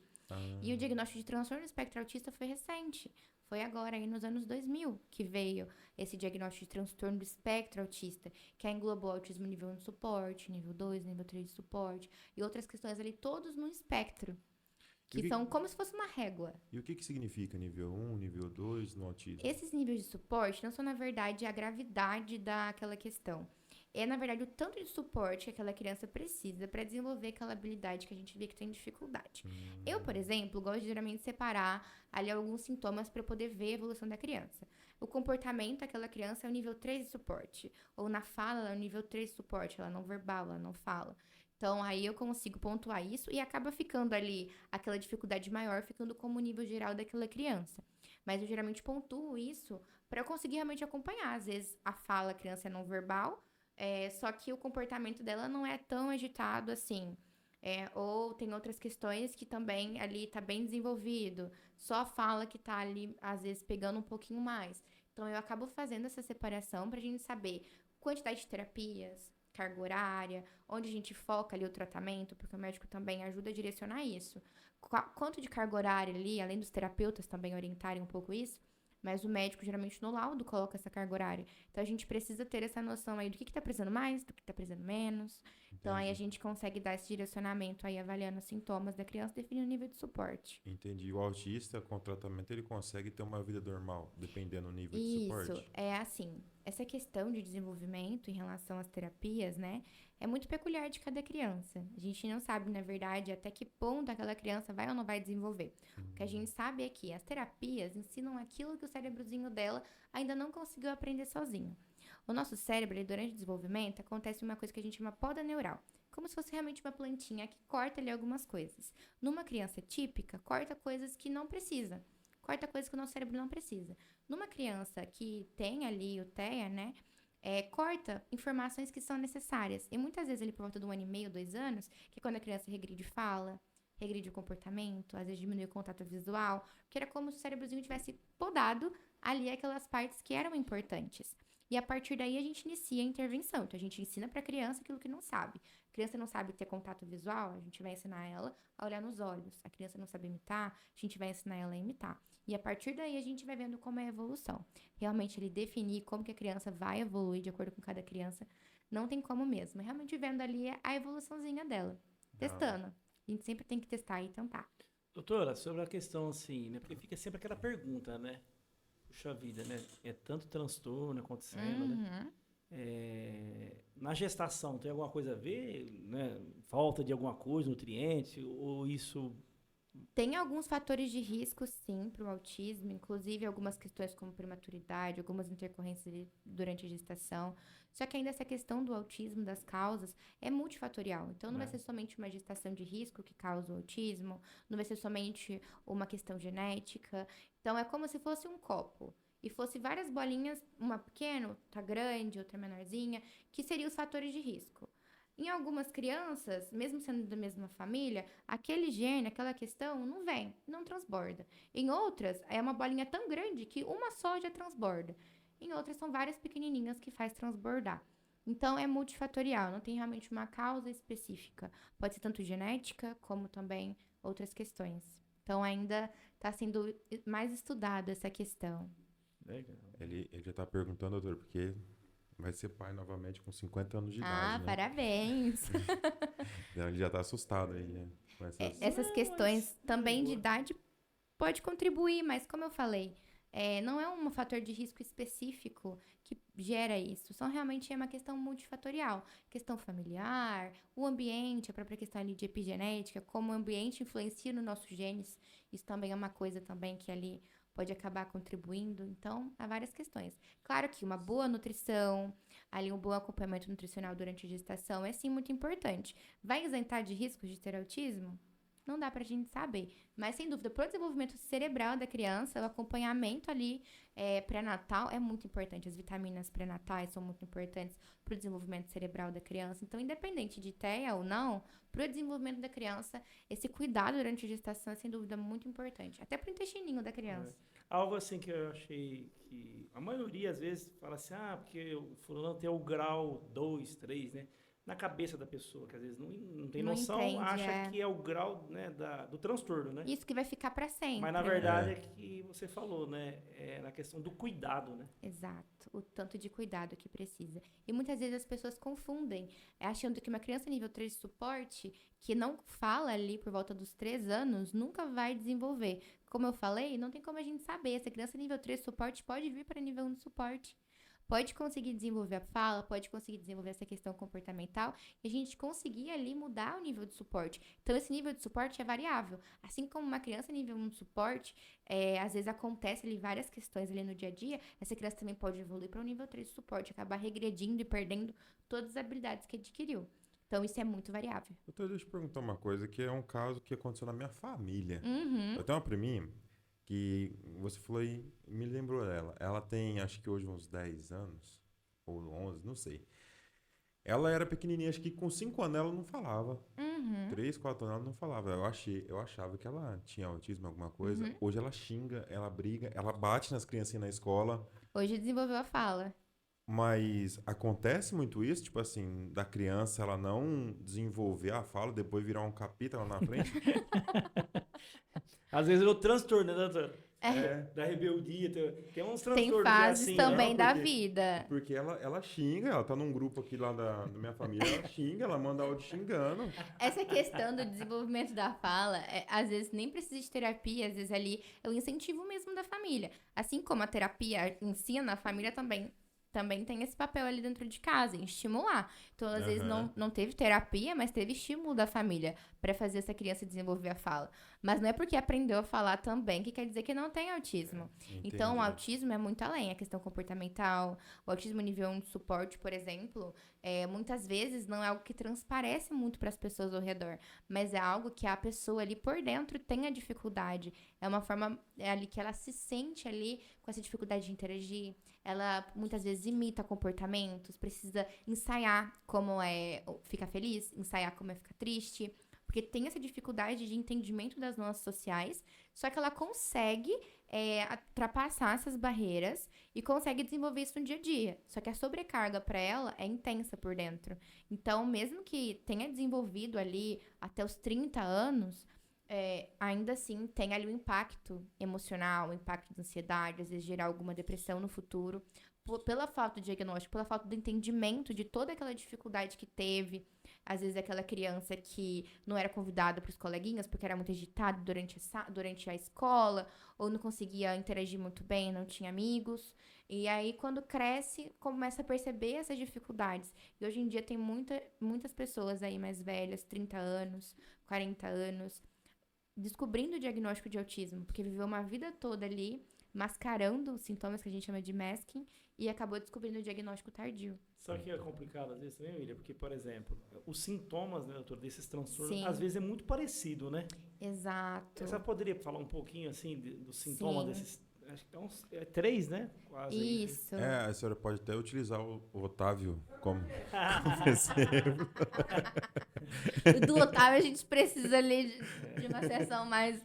E o Ah, diagnóstico de transtorno do espectro autista foi recente. Foi agora, aí nos anos 2000, que veio esse diagnóstico de transtorno do espectro autista, que aí englobou autismo nível 1 de suporte, nível 2, nível 3 de suporte, e outras questões ali, todos no espectro, E o que que, são como se fosse uma régua. e o que que significa nível um, nível 2 no autismo? Esses níveis de suporte não são, na verdade, a gravidade daquela questão. É, na verdade, o tanto de suporte que aquela criança precisa para desenvolver aquela habilidade que a gente vê que tem dificuldade. Eu, por exemplo, gosto de geralmente separar ali alguns sintomas para eu poder ver a evolução da criança. O comportamento daquela criança é o nível 3 de suporte. Ou na fala, ela é o nível 3 de suporte. Ela não verbal, ela não fala. Então, aí eu consigo pontuar isso e acaba ficando ali aquela dificuldade maior, ficando como o nível geral daquela criança. Mas eu geralmente pontuo isso para eu conseguir realmente acompanhar. Às vezes a fala, a criança é não verbal, só que o comportamento dela não é tão agitado assim. Ou tem outras questões que também ali tá bem desenvolvido. Só a fala que tá ali, às vezes, pegando um pouquinho mais. Então eu acabo fazendo essa separação pra gente saber quantidade de terapias, carga horária, onde a gente foca ali o tratamento, porque o médico também ajuda a direcionar isso. Quanto de carga horária ali, além dos terapeutas também orientarem um pouco isso, mas o médico geralmente no laudo coloca essa carga horária. Então a gente precisa ter essa noção aí do que tá precisando mais, do que tá precisando menos. Então aí a Entendi. gente consegue dar esse direcionamento aí, avaliando os sintomas da criança, definindo o nível de suporte. Entendi. O autista, com tratamento, ele consegue ter uma vida normal, dependendo do nível de Isso, suporte. é assim, essa questão de desenvolvimento em relação às terapias, né, é muito peculiar de cada criança. A gente não sabe, na verdade, até que ponto aquela criança vai ou não vai desenvolver. O que a gente sabe é que as terapias ensinam aquilo que o cérebrozinho dela ainda não conseguiu aprender sozinho. O nosso cérebro, ele, durante o desenvolvimento, acontece uma coisa que a gente chama poda neural. Como se fosse realmente uma plantinha que corta ali algumas coisas. Numa criança típica, corta coisas que não precisa. Corta coisas que o nosso cérebro não precisa. Numa criança que tem ali o TEA, né? Corta informações que são necessárias. E muitas vezes ele por volta de 1 ano e meio, 2 anos, que é quando a criança regride fala, regride o comportamento, às vezes diminui o contato visual, que era como se o cérebrozinho tivesse podado ali aquelas partes que eram importantes. E a partir daí a gente inicia a intervenção. Então a gente ensina para a criança aquilo que não sabe. A criança não sabe ter contato visual, a gente vai ensinar ela a olhar nos olhos. A criança não sabe imitar, a gente vai ensinar ela a imitar. E a partir daí a gente vai vendo como é a evolução. Realmente ele definir como que a criança vai evoluir de acordo com cada criança, não tem como mesmo. Realmente vendo ali a evoluçãozinha dela, Ah, testando. A gente sempre tem que testar e tentar. Doutora, sobre a questão assim, né? Porque fica sempre aquela pergunta, né? Puxa vida, né? É tanto transtorno acontecendo, né? Uhum. Na gestação tem alguma coisa a ver, né? Falta de alguma coisa, nutriente, ou isso... Tem alguns fatores de risco, sim, para o autismo, inclusive algumas questões como prematuridade, algumas intercorrências durante a gestação. Só que ainda essa questão do autismo, das causas, é multifatorial. Então, não vai Né? ser somente uma gestação de risco que causa o autismo, não vai ser somente uma questão genética. Então, é como se fosse um copo. E fosse várias bolinhas, uma pequena, outra grande, outra menorzinha, que seriam os fatores de risco. Em algumas crianças, mesmo sendo da mesma família, aquele gene, aquela questão, não vem, não transborda. Em outras, é uma bolinha tão grande que uma só já transborda. Em outras, são várias pequenininhas que faz transbordar. Então, é multifatorial, não tem realmente uma causa específica. Pode ser tanto genética, como também outras questões. Então, ainda está sendo mais estudada essa questão. Legal. ele já tá perguntando, doutor, porque vai ser pai novamente com 50 anos de idade, Ah, né? parabéns! Então ele já tá assustado aí, né? Com essas... Essas Não, questões mas de também de boa. idade pode contribuir, mas como eu falei, não é um fator de risco específico que gera isso. São realmente uma questão multifatorial. Questão familiar, o ambiente, a própria questão ali de epigenética, como o ambiente influencia nos nossos genes. Isso também é uma coisa também que ali pode acabar contribuindo. Então, há várias questões. Claro que uma boa nutrição, ali um bom acompanhamento nutricional durante a gestação é sim muito importante. Vai isentar de riscos de ter autismo? Não dá pra gente saber. Mas, sem dúvida, pro desenvolvimento cerebral da criança, o acompanhamento ali pré-natal é muito importante. As vitaminas pré-natais são muito importantes pro desenvolvimento cerebral da criança. Então, independente de TEA ou não, pro desenvolvimento da criança, esse cuidado durante a gestação é, sem dúvida, muito importante. Até pro intestininho da criança. Algo assim que eu achei que a maioria, às vezes, fala assim, porque o fulano tem o grau 2, 3, né? Na cabeça da pessoa, que às vezes não tem Não noção, entende, acha que é o grau, né, do transtorno, né? Isso que vai ficar pra sempre. Mas na verdade é que você falou, né? É na questão do cuidado, né? Exato, o tanto de cuidado que precisa. E muitas vezes as pessoas confundem, achando que uma criança nível 3 de suporte, que não fala ali por volta dos 3 anos, nunca vai desenvolver. Como eu falei, não tem como a gente saber. Essa criança nível 3 de suporte pode vir para nível 1 de suporte. Pode conseguir desenvolver a fala, pode conseguir desenvolver essa questão comportamental e a gente conseguir ali mudar o nível de suporte. Então, esse nível de suporte é variável. Assim como uma criança nível 1 de suporte, às vezes acontece ali várias questões ali no dia a dia, essa criança também pode evoluir para o nível 3 de suporte, acabar regredindo e perdendo todas as habilidades que adquiriu. Então, isso é muito variável. Doutor, deixa eu te perguntar uma coisa, que é um caso que aconteceu na minha família. Uhum. Eu tenho uma priminha que você falou e me lembrou dela. Ela tem, acho que hoje, uns 10 anos, ou 11, não sei. Ela era pequenininha, acho que com 5 anos ela não falava. Uhum. 3, 4 anos ela não falava. Eu achava que ela tinha autismo, alguma coisa. Uhum. Hoje ela xinga, ela briga, ela bate nas criancinhas na escola. Hoje desenvolveu a fala. Mas acontece muito isso, tipo assim, da criança ela não desenvolver a fala, depois virar um capítulo lá na frente. Às vezes é o transtorno, né, doutor? É. Da rebeldia, tem uns Tem transtornos fases assim, também não, da porque- vida. Porque ela xinga, ela tá num grupo aqui lá da minha família, ela xinga, ela manda áudio xingando. Essa questão do desenvolvimento da fala, às vezes nem precisa de terapia, às vezes ali é o incentivo mesmo da família. Assim como a terapia ensina, a família também tem esse papel ali dentro de casa, em estimular. Então, às vezes, não teve terapia, mas teve estímulo da família para fazer essa criança desenvolver a fala. Mas não é porque aprendeu a falar também que quer dizer que não tem autismo. Então, o autismo é muito além, a questão comportamental. O autismo nível 1 de suporte, por exemplo, muitas vezes não é algo que transparece muito para as pessoas ao redor, mas é algo que a pessoa ali por dentro tem a dificuldade. É uma forma ali que ela se sente ali com essa dificuldade de interagir. Ela muitas vezes imita comportamentos, precisa ensaiar como ficar feliz, ensaiar como é ficar triste, porque tem essa dificuldade de entendimento das normas sociais, só que ela consegue ultrapassar essas barreiras e consegue desenvolver isso no dia a dia. Só que a sobrecarga para ela é intensa por dentro. Então, mesmo que tenha desenvolvido ali até os 30 anos, ainda assim tem ali um impacto emocional, um impacto de ansiedade, às vezes gerar alguma depressão no futuro, pela falta de diagnóstico, pela falta do entendimento de toda aquela dificuldade que teve. Às vezes aquela criança que não era convidada para os coleguinhas porque era muito agitada durante a escola, ou não conseguia interagir muito bem, não tinha amigos. E aí, quando cresce, começa a perceber essas dificuldades. E hoje em dia tem muitas pessoas aí mais velhas, 30 anos, 40 anos, descobrindo o diagnóstico de autismo, porque viveu uma vida toda ali, mascarando os sintomas que a gente chama de masking, e acabou descobrindo o diagnóstico tardio. Só que é complicado às vezes também, William, porque, por exemplo, os sintomas, né, doutor, desses transtornos, Sim. às vezes é muito parecido, né? Exato. Você poderia falar um pouquinho, assim, dos sintomas Sim. desses... Acho que é 3, né? Quase aí. Isso. A senhora pode até utilizar o Otávio como exemplo. Do Otávio a gente precisa ali de uma sessão mais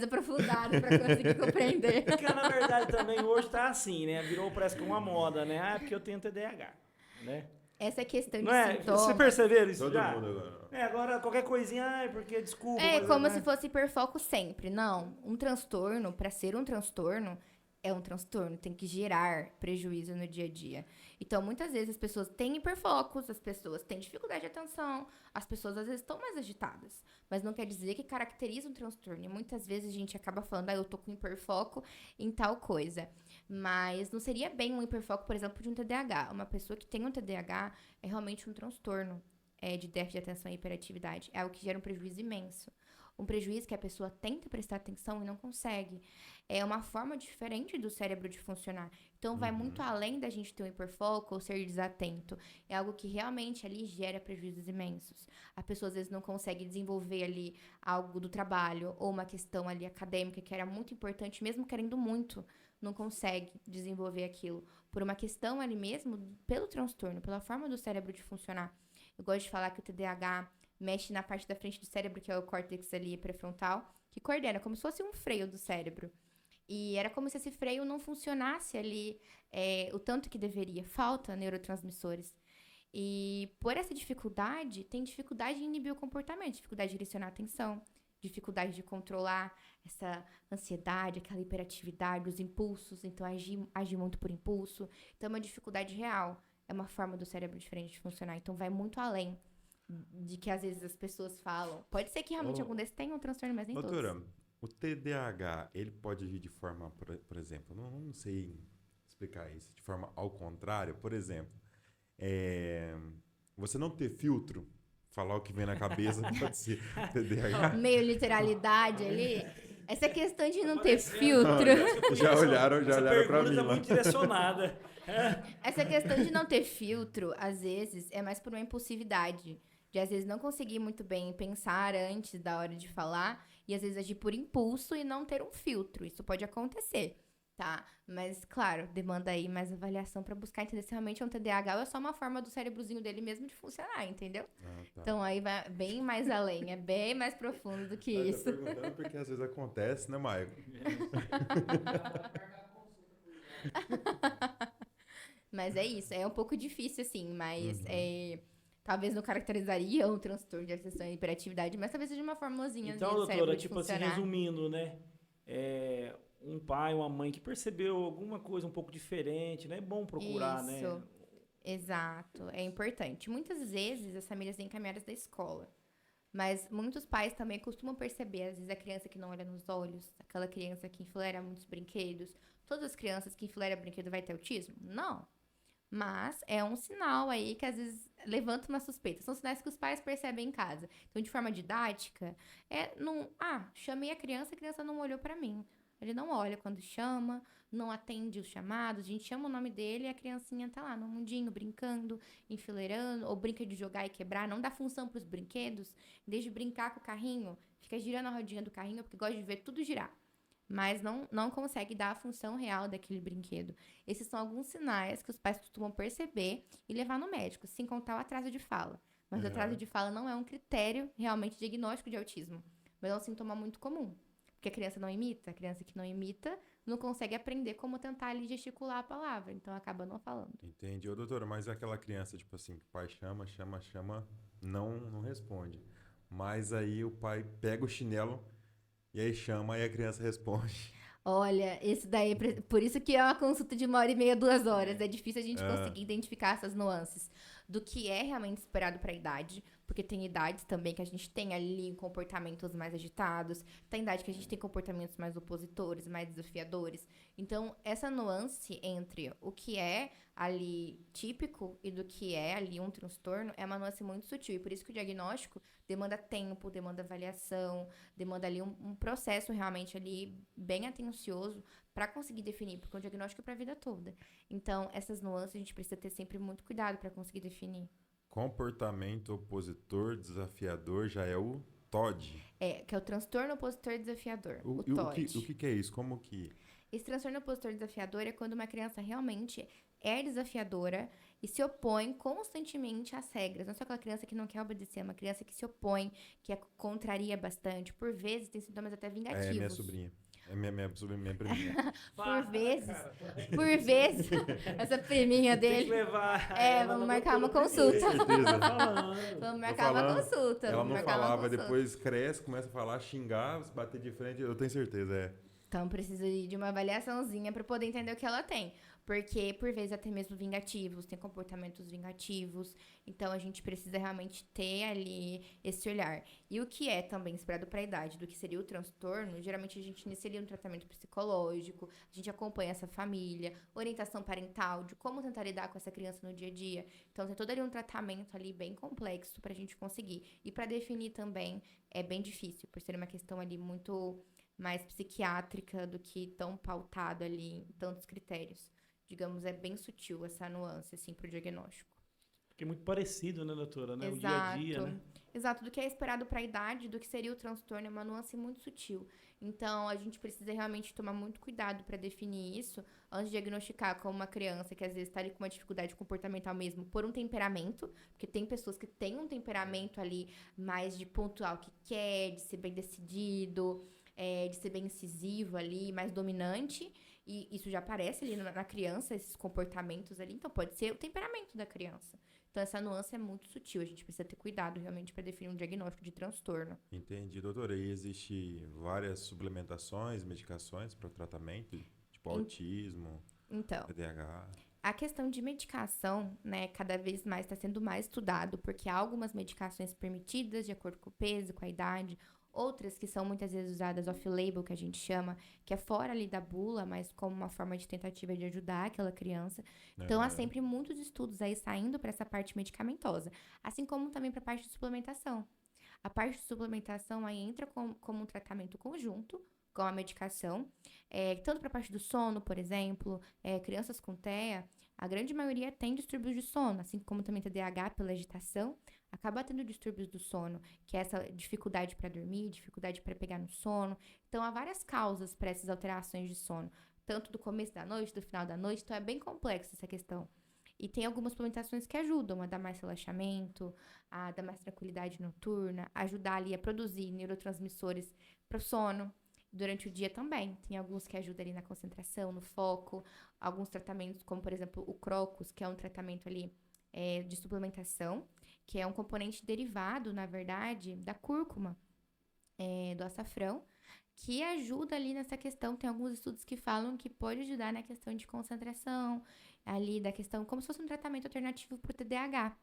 aprofundada para conseguir compreender. Porque, na verdade, também hoje tá assim, né? Virou, parece que uma moda, né? É porque eu tenho TDAH, né? Essa questão de Não é? sintomas. Você perceberam isso Todo já? mundo agora. Agora qualquer coisinha, porque desculpa. É mas, como né? se fosse hiperfoco sempre. Não, um transtorno, para ser um transtorno, é um transtorno, tem que gerar prejuízo no dia a dia. Então, muitas vezes as pessoas têm hiperfocos, as pessoas têm dificuldade de atenção, as pessoas às vezes estão mais agitadas, mas não quer dizer que caracteriza um transtorno. E muitas vezes a gente acaba falando, eu tô com hiperfoco em tal coisa. Mas não seria bem um hiperfoco, por exemplo, de um TDAH. Uma pessoa que tem um TDAH é realmente um transtorno de déficit de atenção e hiperatividade. É algo que gera um prejuízo imenso. um prejuízo que a pessoa tenta prestar atenção e não consegue. É uma forma diferente do cérebro de funcionar. Então, vai muito além da gente ter um hiperfoco ou ser desatento. É algo que realmente ali gera prejuízos imensos. A pessoa, às vezes, não consegue desenvolver ali algo do trabalho ou uma questão ali acadêmica que era muito importante, mesmo querendo muito, não consegue desenvolver aquilo. Por uma questão ali mesmo, pelo transtorno, pela forma do cérebro de funcionar. Eu gosto de falar que o TDAH mexe na parte da frente do cérebro, que é o córtex ali pré-frontal, que coordena, como se fosse um freio do cérebro. E era como se esse freio não funcionasse ali o tanto que deveria. Falta neurotransmissores. E por essa dificuldade, tem dificuldade em inibir o comportamento, dificuldade de direcionar a atenção, dificuldade de controlar essa ansiedade, aquela hiperatividade, os impulsos. Então, agir muito por impulso. Então, é uma dificuldade real. É uma forma do cérebro diferente de funcionar. Então, vai muito além de que, às vezes, as pessoas falam. Pode ser que realmente algum desses tenha um transtorno, mas nem Doutora, todos. o TDAH, ele pode agir de forma, por exemplo, não sei explicar isso, de forma ao contrário. Por exemplo, você não ter filtro, falar o que vem na cabeça, pode ser TDAH. Meio literalidade ali. Essa questão de não ter filtro. Já olharam Essa pra pergunta mim tá lá. muito direcionada. Essa questão de não ter filtro, às vezes, é mais por uma impulsividade. De, às vezes, não conseguir muito bem pensar antes da hora de falar. E, às vezes, agir por impulso e não ter um filtro. Isso pode acontecer, tá? Mas, claro, demanda aí mais avaliação pra buscar entender se realmente é um TDAH ou é só uma forma do cérebrozinho dele mesmo de funcionar, entendeu? Ah, tá. Então, aí vai bem mais além. É bem mais profundo do que Eu tô isso. perguntando porque às vezes acontece, né, Maio? Mas é isso, é um pouco difícil, assim, mas talvez não caracterizaria um transtorno de atenção e hiperatividade, mas talvez seja uma formulazinha Então, do doutora, cérebro de tipo assim, funcionar. resumindo, né? Um pai, uma mãe que percebeu alguma coisa um pouco diferente, né? É bom procurar, né? Isso. Exato, é importante. Muitas vezes as famílias vêm encaminhadas da escola, mas muitos pais também costumam perceber, às vezes, a criança que não olha nos olhos, aquela criança que enfileira muitos brinquedos. Todas as crianças que enfileiram brinquedo vai ter autismo? Não. Mas é um sinal aí que às vezes levanta uma suspeita. São sinais que os pais percebem em casa. Então, de forma didática, chamei a criança não olhou pra mim. Ele não olha quando chama, não atende os chamados, a gente chama o nome dele e a criancinha tá lá no mundinho, brincando, enfileirando, ou brinca de jogar e quebrar, não dá função pros brinquedos. Em vez de brincar com o carrinho, fica girando a rodinha do carrinho, porque gosta de ver tudo girar. Mas não consegue dar a função real daquele brinquedo. Esses são alguns sinais que os pais costumam perceber e levar no médico, sem contar o atraso de fala. Mas o atraso de fala não é um critério realmente diagnóstico de autismo, mas é um sintoma muito comum. Porque a criança não imita, a criança que não imita não consegue aprender como tentar ali gesticular a palavra, então acaba não falando. Entendi. Ô, doutora, mas é aquela criança, tipo assim, que o pai chama, não responde. Mas aí o pai pega o chinelo e aí chama e a criança responde. Olha, esse daí, por isso que é uma consulta de 1h30, 2 horas. É difícil a gente conseguir identificar essas nuances do que é realmente esperado para a idade, porque tem idades também que a gente tem ali comportamentos mais agitados, tem idade que a gente tem comportamentos mais opositores, mais desafiadores. Então, essa nuance entre o que é ali típico e do que é ali um transtorno é uma nuance muito sutil. E por isso que o diagnóstico demanda tempo, demanda avaliação, demanda ali um processo realmente ali bem atencioso para conseguir definir, porque o diagnóstico é para a vida toda. Então, essas nuances a gente precisa ter sempre muito cuidado para conseguir definir. Comportamento opositor desafiador já é o TOD. Que é o transtorno opositor desafiador, o O TOD. que é isso? Como que... Esse transtorno opositor desafiador é quando uma criança realmente é desafiadora e se opõe constantemente às regras. Não é só aquela criança que não quer obedecer, é uma criança que se opõe, que contraria bastante. Por vezes, tem sintomas até vingativos. É minha sobrinha. É minha sobrinha, minha priminha. Por vezes, essa priminha Tem dele. que levar. Vamos marcar uma consulta. Certeza. Vamos marcar uma consulta. Ela vamos não marcar uma falava, consulta. depois cresce, começa a falar, xingar, se bater de frente, eu tenho certeza, Então, precisa de uma avaliaçãozinha para poder entender o que ela tem. Porque, por vezes, até mesmo vingativos, tem comportamentos vingativos. Então, a gente precisa realmente ter ali esse olhar. E o que é também esperado para a idade do que seria o transtorno, geralmente a gente inicia um tratamento psicológico, a gente acompanha essa família, orientação parental, de como tentar lidar com essa criança no dia a dia. Então, tem todo ali um tratamento ali bem complexo para a gente conseguir. E para definir também é bem difícil, por ser uma questão ali muito mais psiquiátrica do que tão pautado ali em tantos critérios. Digamos, é bem sutil essa nuance, assim, pro diagnóstico. Porque é muito parecido, né, doutora? Né? O dia a dia, né? Exato, do que é esperado para a idade, do que seria o transtorno, é uma nuance muito sutil. Então, a gente precisa realmente tomar muito cuidado para definir isso antes de diagnosticar como uma criança que às vezes está ali com uma dificuldade comportamental mesmo por um temperamento, porque tem pessoas que têm um temperamento ali mais de pontuar o que quer, de ser bem decidido, de ser bem incisivo ali, mais dominante. E isso já aparece ali na criança, esses comportamentos ali. Então, pode ser o temperamento da criança. Então, essa nuance é muito sutil. A gente precisa ter cuidado, realmente, para definir um diagnóstico de transtorno. Entendi, doutora. E existe várias suplementações, medicações para o tratamento, tipo autismo, Então, TDAH? a questão de medicação, né, cada vez mais está sendo mais estudado, porque há algumas medicações permitidas de acordo com o peso, com a idade, outras que são muitas vezes usadas off-label, que a gente chama, que é fora ali da bula, mas como uma forma de tentativa de ajudar aquela criança. Então, há sempre muitos estudos aí saindo para essa parte medicamentosa, assim como também para a parte de suplementação. A parte de suplementação aí entra como um tratamento conjunto com a medicação, tanto para a parte do sono, por exemplo, crianças com TEA, a grande maioria tem distúrbios de sono, assim como também TDAH pela agitação, acaba tendo distúrbios do sono, que é essa dificuldade para dormir, dificuldade para pegar no sono. Então, há várias causas para essas alterações de sono, tanto do começo da noite, do final da noite, então é bem complexa essa questão. E tem algumas suplementações que ajudam a dar mais relaxamento, a dar mais tranquilidade noturna, ajudar ali a produzir neurotransmissores para o sono. Durante o dia também. Tem alguns que ajudam ali na concentração, no foco. Alguns tratamentos, como por exemplo o Crocus, que é um tratamento ali de suplementação, que é um componente derivado, na verdade, da cúrcuma, do açafrão, que ajuda ali nessa questão. Tem alguns estudos que falam que pode ajudar na questão de concentração, ali da questão, como se fosse um tratamento alternativo para o TDAH.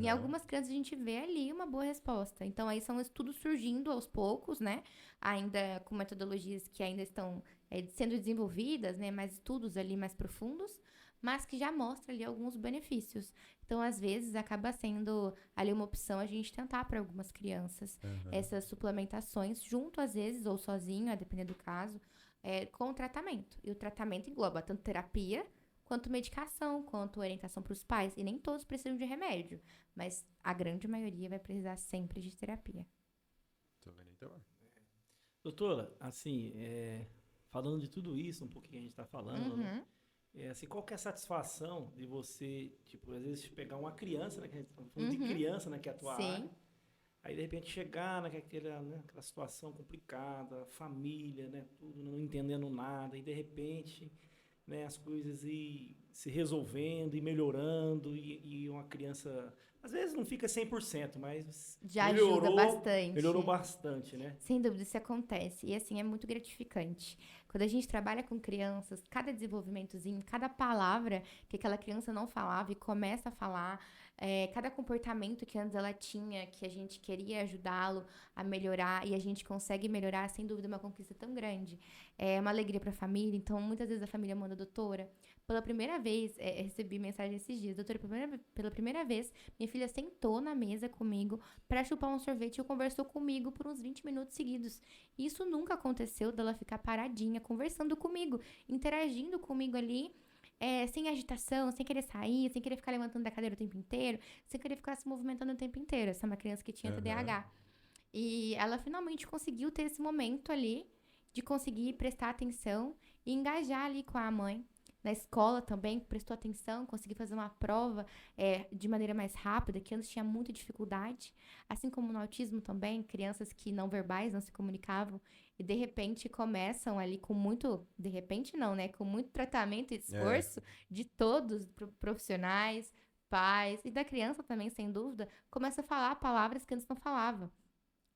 Em algumas crianças a gente vê ali uma boa resposta. Então, aí são estudos surgindo aos poucos, né? Ainda com metodologias que ainda estão sendo desenvolvidas, né? Mais estudos ali mais profundos, mas que já mostra ali alguns benefícios. Então, às vezes, acaba sendo ali uma opção a gente tentar para algumas crianças essas suplementações, junto às vezes, ou sozinho, a depender do caso, com o tratamento. E o tratamento engloba tanto terapia, quanto medicação, quanto orientação para os pais. E nem todos precisam de remédio, mas a grande maioria vai precisar sempre de terapia. Tô vendo então. Doutora, assim, falando de tudo isso, um pouquinho que a gente está falando, né? Assim, qual que é a satisfação de você, tipo, às vezes pegar uma criança, né? Que a gente tá falando de criança, né? Que é a tua área. Aí, de repente, chegar naquela, né, aquela situação complicada, família, né? Tudo, não entendendo nada. E, de repente, né, as coisas ir se resolvendo e melhorando. E uma criança, às vezes, não fica 100%, mas já ajuda bastante. Melhorou bastante, né? Sem dúvida, isso acontece. E, assim, é muito gratificante. Quando a gente trabalha com crianças, cada desenvolvimentozinho, cada palavra que aquela criança não falava e começa a falar, cada comportamento que antes ela tinha, que a gente queria ajudá-lo a melhorar e a gente consegue melhorar, sem dúvida, é uma conquista tão grande. É uma alegria para a família. Então, muitas vezes a família manda, doutora, pela primeira vez, recebi mensagem esses dias, doutora, pela primeira vez, minha filha sentou na mesa comigo para chupar um sorvete e conversou comigo por uns 20 minutos seguidos. Isso nunca aconteceu dela ficar paradinha, conversando comigo, interagindo comigo ali, sem agitação, sem querer sair, sem querer ficar levantando da cadeira o tempo inteiro, sem querer ficar se movimentando o tempo inteiro. Essa é uma criança que tinha TDAH. E ela finalmente conseguiu ter esse momento ali de conseguir prestar atenção e engajar ali com a mãe. Na escola também, prestou atenção, conseguiu fazer uma prova de maneira mais rápida, que antes tinha muita dificuldade. Assim como no autismo também, crianças que não verbais, não se comunicavam, e de repente começam ali com muito... De repente não, né? Com muito tratamento e esforço de todos, profissionais, pais, e da criança também, sem dúvida, começa a falar palavras que antes não falava.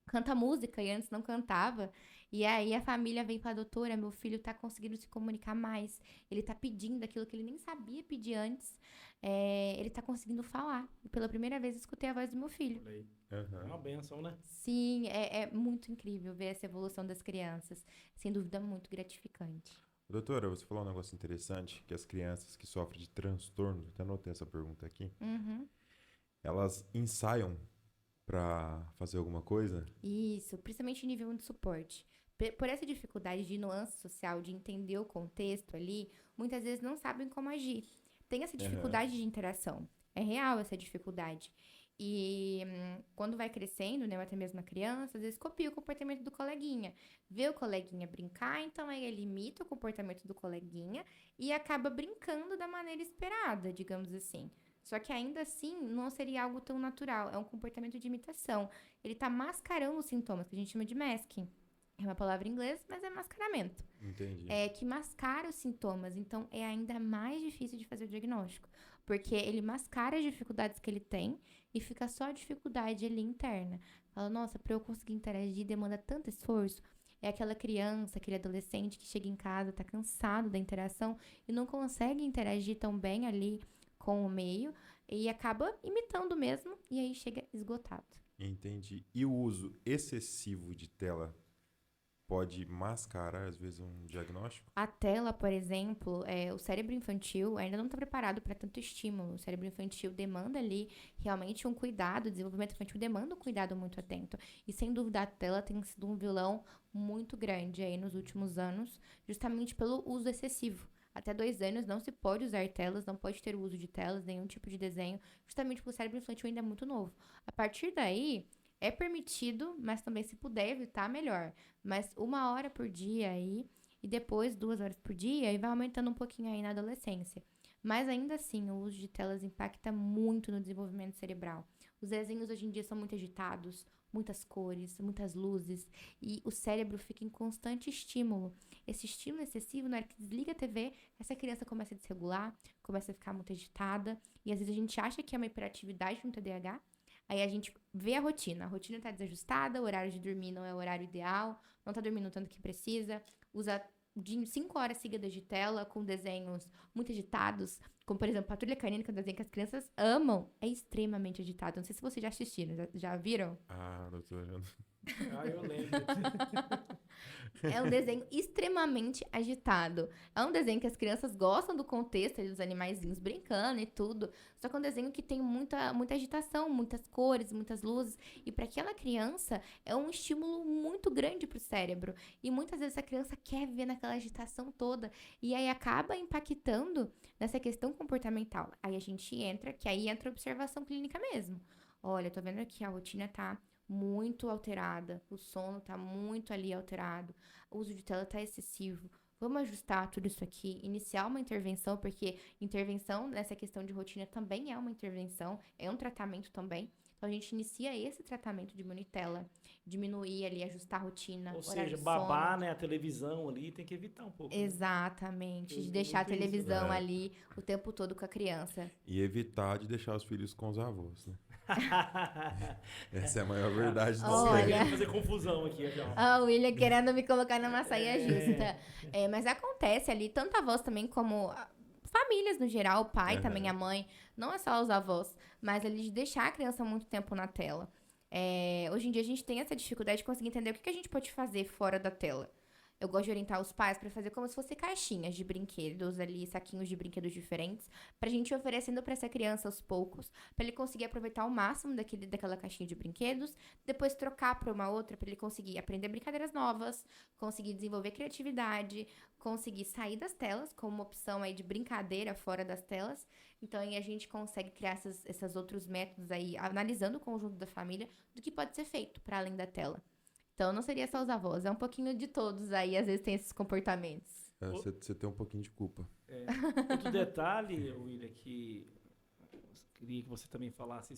canta música e antes não cantava. E aí a família vem pra doutora, meu filho tá conseguindo se comunicar mais. Ele tá pedindo aquilo que ele nem sabia pedir antes. Ele tá conseguindo falar. E pela primeira vez eu escutei a voz do meu filho. Olha aí. É Aham. uma benção, né? Sim, é muito incrível ver essa evolução das crianças. Sem dúvida, muito gratificante. Doutora, você falou um negócio interessante, que as crianças que sofrem de transtorno, até anotei essa pergunta aqui, Uhum. elas ensaiam pra fazer alguma coisa? Isso, principalmente em nível de suporte. Por essa dificuldade de nuance social, de entender o contexto ali, muitas vezes não sabem como agir. Tem essa Aham. dificuldade de interação. É real essa dificuldade. E quando vai crescendo, né, ou até mesmo a criança, às vezes copia o comportamento do coleguinha. Vê o coleguinha brincar, então aí ele imita o comportamento do coleguinha e acaba brincando da maneira esperada, digamos assim. Só que ainda assim não seria algo tão natural, é um comportamento de imitação. Ele tá mascarando os sintomas, que a gente chama de masking. É uma palavra em inglês, mas é mascaramento. Entendi. É que mascara os sintomas, então é ainda mais difícil de fazer o diagnóstico, porque ele mascara as dificuldades que ele tem e fica só a dificuldade ali interna. Fala, nossa, para eu conseguir interagir demanda tanto esforço. É aquela criança, aquele adolescente que chega em casa, tá cansado da interação e não consegue interagir tão bem ali com o meio e acaba imitando mesmo e aí chega esgotado. Entendi. E o uso excessivo de tela pode mascarar, às vezes, um diagnóstico? A tela, por exemplo, o cérebro infantil ainda não está preparado para tanto estímulo. O cérebro infantil demanda ali realmente um cuidado, o desenvolvimento infantil demanda um cuidado muito atento. E sem dúvida a tela tem sido um vilão muito grande aí nos últimos anos, justamente pelo uso excessivo. Até 2 anos não se pode usar telas, não pode ter o uso de telas, nenhum tipo de desenho, justamente porque o cérebro infantil ainda é muito novo. A partir daí, é permitido, mas também se puder evitar, melhor. Mas 1 hora por dia aí, e depois 2 horas por dia, e vai aumentando um pouquinho aí na adolescência. Mas ainda assim, o uso de telas impacta muito no desenvolvimento cerebral. Os desenhos hoje em dia são muito agitados, muitas cores, muitas luzes, e o cérebro fica em constante estímulo. Esse estímulo excessivo, na hora que desliga a TV, essa criança começa a desregular, começa a ficar muito agitada, e às vezes a gente acha que é uma hiperatividade no TDAH. Aí a gente vê a rotina tá desajustada, o horário de dormir não é o horário ideal, não tá dormindo o tanto que precisa, usa de 5 horas seguidas de tela, com desenhos muito agitados, como por exemplo Patrulha Canina, que é um desenho que as crianças amam, é extremamente agitado. Não sei se vocês já assistiram, já viram? Ah, doutora. Ah, eu lembro. É um desenho extremamente agitado. É um desenho que as crianças gostam do contexto, ali, dos animaizinhos brincando e tudo. Só que é um desenho que tem muita agitação, muitas cores, muitas luzes. E para aquela criança é um estímulo muito grande para o cérebro. E muitas vezes a criança quer viver naquela agitação toda. E aí acaba impactando nessa questão comportamental. Aí a gente entra, que aí entra a observação clínica mesmo. Olha, tô vendo aqui a rotina tá muito alterada, o sono tá muito ali alterado, o uso de tela tá excessivo. Vamos ajustar tudo isso aqui, iniciar uma intervenção, porque intervenção nessa questão de rotina também é uma intervenção, é um tratamento também. Então a gente inicia esse tratamento de Monitela, diminuir ali, ajustar a rotina, Ou horário seja, de sono. babar, né, a televisão ali, tem que evitar um pouco, né? Exatamente, Eu de uso deixar a muito isso, né? televisão É. ali o tempo todo com a criança. E evitar de deixar os filhos com os avós, né? Essa é a maior verdade do Ó, o Olha. William século. querendo fazer confusão aqui, ó. Ah, o William querendo me colocar numa saia É. justa. Mas acontece ali, tanto avós também como famílias no geral, o pai também, a Aham. mãe. Não é só os avós, mas ali de deixar a criança muito tempo na tela. Hoje em dia a gente tem essa dificuldade de conseguir entender o que a gente pode fazer fora da tela. Eu gosto de orientar os pais para fazer como se fossem caixinhas de brinquedos ali, saquinhos de brinquedos diferentes, pra gente ir oferecendo para essa criança aos poucos, para ele conseguir aproveitar o máximo daquela caixinha de brinquedos, depois trocar para uma outra, para ele conseguir aprender brincadeiras novas, conseguir desenvolver criatividade, conseguir sair das telas como uma opção aí de brincadeira fora das telas. Então aí a gente consegue criar esses outros métodos aí, analisando o conjunto da família, do que pode ser feito para além da tela. Então, não seria só os avós, é um pouquinho de todos aí, às vezes tem esses comportamentos. Você tem um pouquinho de culpa. Outro detalhe, William, que eu queria que você também falasse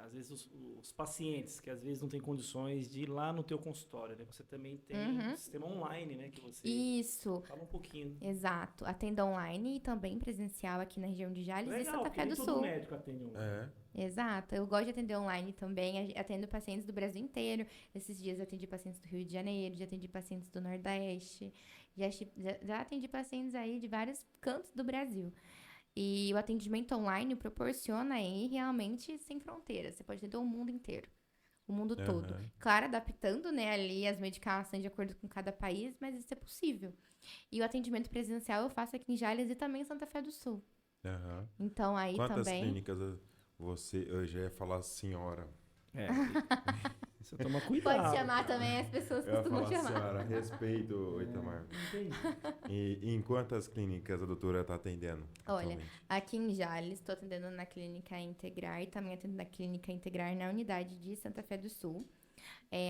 às vezes os pacientes que às vezes não têm condições de ir lá no teu consultório, né? Você também tem um sistema online, né? Que você Isso, fala um pouquinho. exato. Atendo online e também presencial aqui na região de Jales e Legal, Santa porque Fé nem do todo Sul. médico atende online. Exato, eu gosto de atender online também, atendo pacientes do Brasil inteiro. Esses dias eu atendi pacientes do Rio de Janeiro, já atendi pacientes do Nordeste, já atendi pacientes aí de vários cantos do Brasil. E o atendimento online proporciona aí realmente sem fronteiras, você pode atender o mundo inteiro, o mundo todo. Claro, adaptando, né, ali as medicações de acordo com cada país, mas isso é possível. E o atendimento presencial eu faço aqui em Jales e também em Santa Fé do Sul. Então aí Quantas também... clínicas eu já ia falar senhora. Você toma cuidado. Pode chamar também, as pessoas Eu ia costumam falar chamar. senhora, respeito, Itamar. Entendi. E em quantas clínicas a doutora está atendendo? Olha, atualmente? aqui em Jales, estou atendendo na Clínica Integrar e também atendo na Clínica Integrar na unidade de Santa Fé do Sul.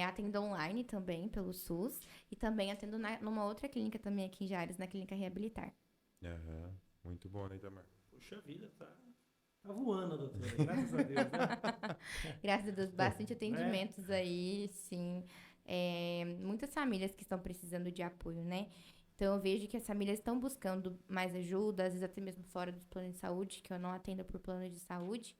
Atendo online também pelo SUS e também atendo numa outra clínica também aqui em Jales, na Clínica Reabilitar. Muito bom, né, Itamar? Puxa vida, tá voando, doutora. Graças a Deus, né? Graças a Deus, bastante atendimentos aí, sim. Muitas famílias que estão precisando de apoio, né? Então, eu vejo que as famílias estão buscando mais ajuda, às vezes até mesmo fora dos planos de saúde, que eu não atendo por plano de saúde,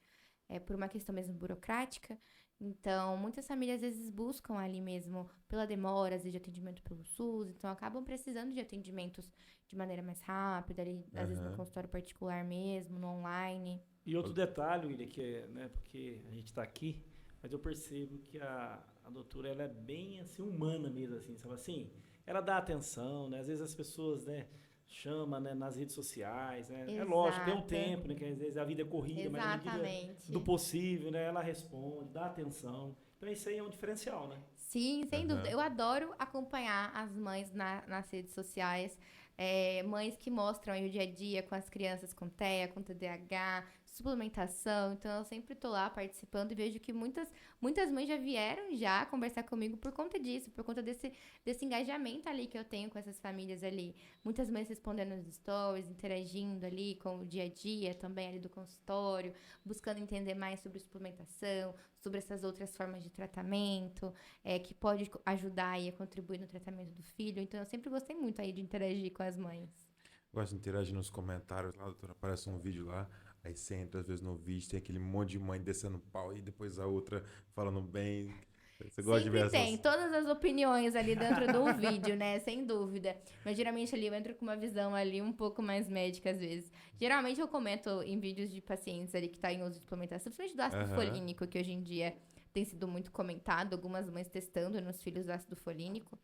por uma questão mesmo burocrática. Então, muitas famílias às vezes buscam ali mesmo pela demora, às vezes de atendimento pelo SUS, então acabam precisando de atendimentos de maneira mais rápida, ali, às vezes no consultório particular mesmo, no online. E outro detalhe, William, que né, porque a gente está aqui, mas eu percebo que a doutora ela é bem assim, humana mesmo, assim, sabe assim? Ela dá atenção, né? Às vezes as pessoas, né, chamam, né, nas redes sociais, né? Exato. É lógico, tem um tempo, né? Que às vezes a vida é corrida, mas na medida Exatamente. do possível, né? Ela responde, dá atenção. Então isso aí é um diferencial, né? Sim, sem dúvida. Eu adoro acompanhar as mães nas redes sociais. Mães que mostram aí o dia a dia com as crianças com TEA, com TDAH, suplementação. Então, eu sempre tô lá participando e vejo que muitas mães já vieram já conversar comigo por conta disso, por conta desse engajamento ali que eu tenho com essas famílias ali. Muitas mães respondendo nos stories, interagindo ali com o dia a dia também ali do consultório, buscando entender mais sobre suplementação, sobre essas outras formas de tratamento, que pode ajudar aí a contribuir no tratamento do filho. Então, eu sempre gostei muito aí de interagir com as mães. Gosto de interagir nos comentários lá, doutora, aparece um vídeo lá, aí você entra às vezes no vídeo, tem aquele monte de mãe descendo pau e depois a outra falando bem. Você gosta de ver Sempre tem todas as opiniões ali dentro do vídeo, né? Sem dúvida. Mas geralmente ali eu entro com uma visão ali um pouco mais médica às vezes. Geralmente eu comento em vídeos de pacientes ali que tá em uso de suplementação, principalmente do ácido folínico, que hoje em dia tem sido muito comentado, algumas mães testando nos filhos o ácido folínico.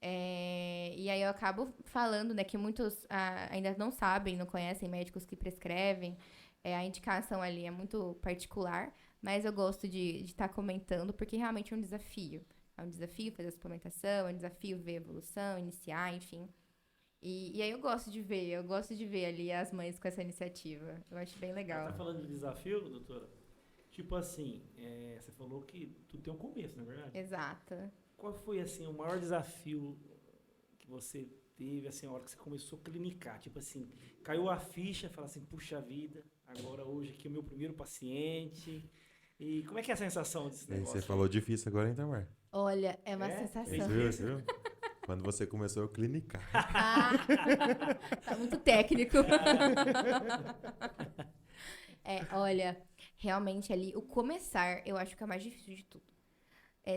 E aí eu acabo falando, né, que muitos ainda não sabem, não conhecem médicos que prescrevem. A indicação ali é muito particular, mas eu gosto de estar comentando, porque realmente é um desafio. É um desafio fazer a suplementação, é um desafio ver a evolução, iniciar, enfim. E aí eu gosto de ver ali as mães com essa iniciativa. Eu acho bem legal. Tá falando de desafio, doutora? Tipo assim, você falou que tudo tem um começo, não é verdade? Exato. Qual foi, assim, o maior desafio que você teve, assim, a hora que você começou a clinicar? Tipo assim, caiu a ficha, fala assim, puxa vida, agora hoje aqui é o meu primeiro paciente. E como é que é a sensação desse negócio? Você falou difícil agora, hein, Tamar? Olha, é uma sensação. Você viu? Quando você começou a clinicar. Tá muito técnico. Olha, realmente ali, o começar, eu acho que é o mais difícil de tudo.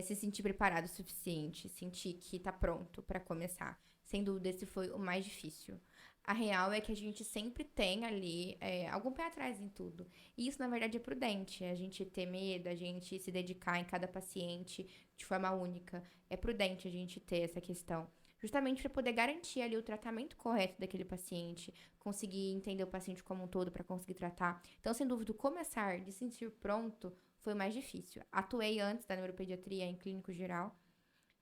Se sentir preparado o suficiente, sentir que tá pronto pra começar. Sem dúvida, esse foi o mais difícil. A real é que a gente sempre tem ali algum pé atrás em tudo. E isso, na verdade, é prudente. A gente ter medo, a gente se dedicar em cada paciente de forma única. É prudente a gente ter essa questão. Justamente para poder garantir ali o tratamento correto daquele paciente, conseguir entender o paciente como um todo para conseguir tratar. Então, sem dúvida, começar de se sentir pronto foi o mais difícil. Atuei antes da neuropediatria em clínico geral,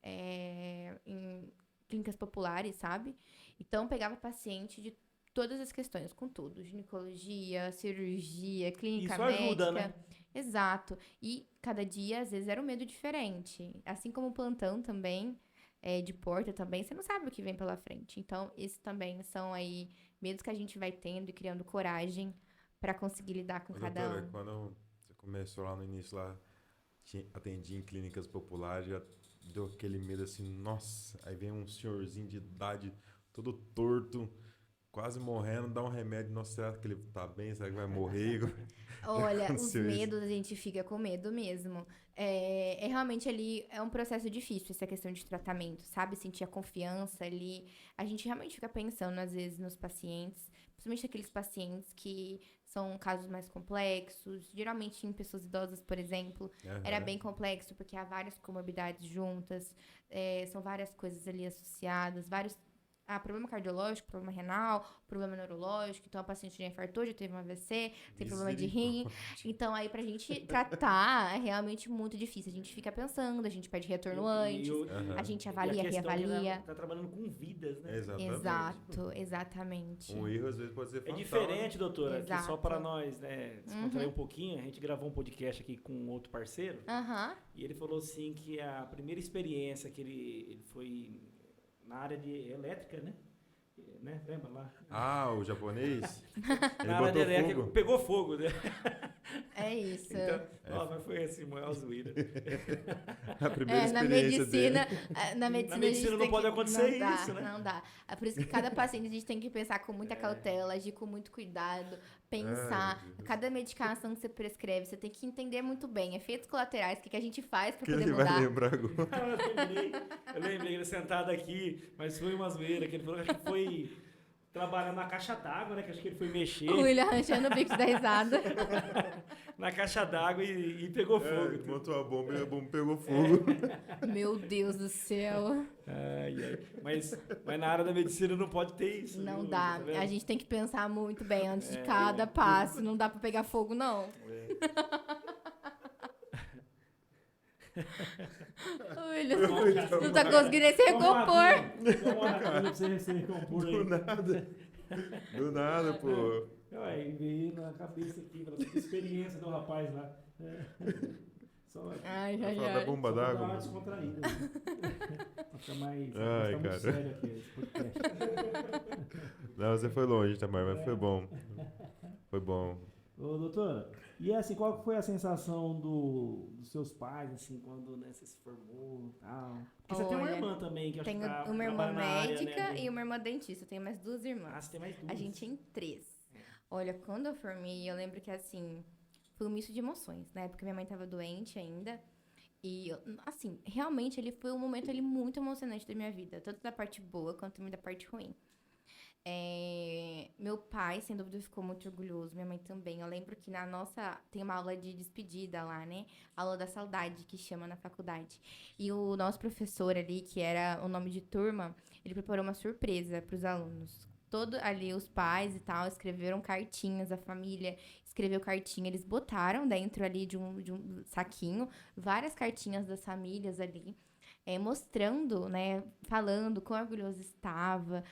em clínicas populares, sabe? Então, pegava paciente de todas as questões, com tudo. Ginecologia, cirurgia, clínica Isso médica. ajuda, né? Exato. E cada dia, às vezes, era um medo diferente. Assim como o plantão também, de porta também, você não sabe o que vem pela frente. Então, esses também são aí medos que a gente vai tendo e criando coragem para conseguir lidar com cada Doutora, um. quando você começou lá no início, lá, atendia em clínicas populares, já deu aquele medo assim, nossa, aí vem um senhorzinho de idade, todo torto, quase morrendo, dá um remédio, nossa, será que ele tá bem? Será que vai morrer? Olha, os aconteceu isso? medos, a gente fica com medo mesmo. Realmente ali, é um processo difícil essa questão de tratamento, sabe? Sentir a confiança ali. A gente realmente fica pensando, às vezes, nos pacientes, principalmente aqueles pacientes que são casos mais complexos. Geralmente em pessoas idosas, por exemplo, era Aham. bem complexo, porque há várias comorbidades juntas, são várias coisas ali associadas, vários. Problema cardiológico, problema renal, problema neurológico. Então, a paciente já infartou, já teve um AVC, tem problema de rim. Então, aí, pra gente tratar, é realmente muito difícil. A gente fica pensando, a gente pede retorno antes, Aham. a gente E a avalia, questão é que reavalia. tá trabalhando com vidas, né? Exatamente. Exato, exatamente. Um erro às vezes pode ser É fatal. diferente, doutora, que só Exato. para nós, né, descontrair um pouquinho, a gente gravou um podcast aqui com outro parceiro, Aham. e ele falou assim que a primeira experiência que ele foi na área de elétrica, né? Lembra lá? Ah, o japonês? Ele Na área de botou elétrica fogo? pegou fogo, né? É isso. Então, ó, mas foi assim, maior zoeira. A primeira Na experiência dele. medicina, na medicina, a medicina gente não tem pode que- acontecer não dá, isso, né? Não dá. É por isso que cada paciente a gente tem que pensar com muita cautela, agir com muito cuidado, pensar. Ai, meu Deus. Cada medicação que você prescreve, você tem que entender muito bem. Efeitos colaterais, o que a gente faz pra Que poder ele vai mudar. lembrar agora. Eu lembrei ele sentado aqui, mas foi uma zoeira, que ele falou que foi trabalhar na caixa d'água, né? Que acho que ele foi mexer O William arranjando o bico da risada. na caixa d'água e pegou fogo. É, montou a bomba e a bomba pegou fogo. Meu Deus do céu. Ai, ai. Mas na área da medicina não pode ter isso. Não viu? dá. Tá vendo? A gente tem que pensar muito bem antes de cada passo. Não dá pra pegar fogo, não. O William não tá conseguindo nem se recompor. Vamos lá, pra você se recompor aí. Do nada. Do nada, pô. Aí veio na cabeça aqui, pela experiência do rapaz lá. Só Ai, Vai ai, falar da ai. bomba só pra dar uma d'água. descontraída. Pra ficar mais. Ai, Tá muito cara. sério aqui esse podcast. Não, você foi longe, Tamar, mas foi bom. Foi bom. Ô, doutora, e assim, qual que foi a sensação dos seus pais, assim, quando né, você se formou e tal? Porque você tem uma Olha, irmã também, que acho que Tenho tá uma irmã trabalha na área, médica né, e uma irmã dentista. Eu tenho mais duas irmãs. Ah, você tem mais duas. A gente é em 3. Olha, quando eu formei, eu lembro que, assim, foi um misto de emoções. Na época, minha mãe tava doente ainda. E, assim, realmente, ele foi um momento ali, muito emocionante da minha vida. Tanto da parte boa, quanto também da parte ruim. Meu pai, sem dúvida, ficou muito orgulhoso. Minha mãe também. Eu lembro que na nossa... Tem uma aula de despedida lá, né? Aula da saudade, que chama na faculdade. E o nosso professor ali, que era o nome de turma, ele preparou uma surpresa para os alunos. Todo ali, os pais e tal, escreveram cartinhas, a família escreveu cartinha. Eles botaram dentro ali de um saquinho várias cartinhas das famílias ali. Mostrando, né, falando quão orgulhoso estava,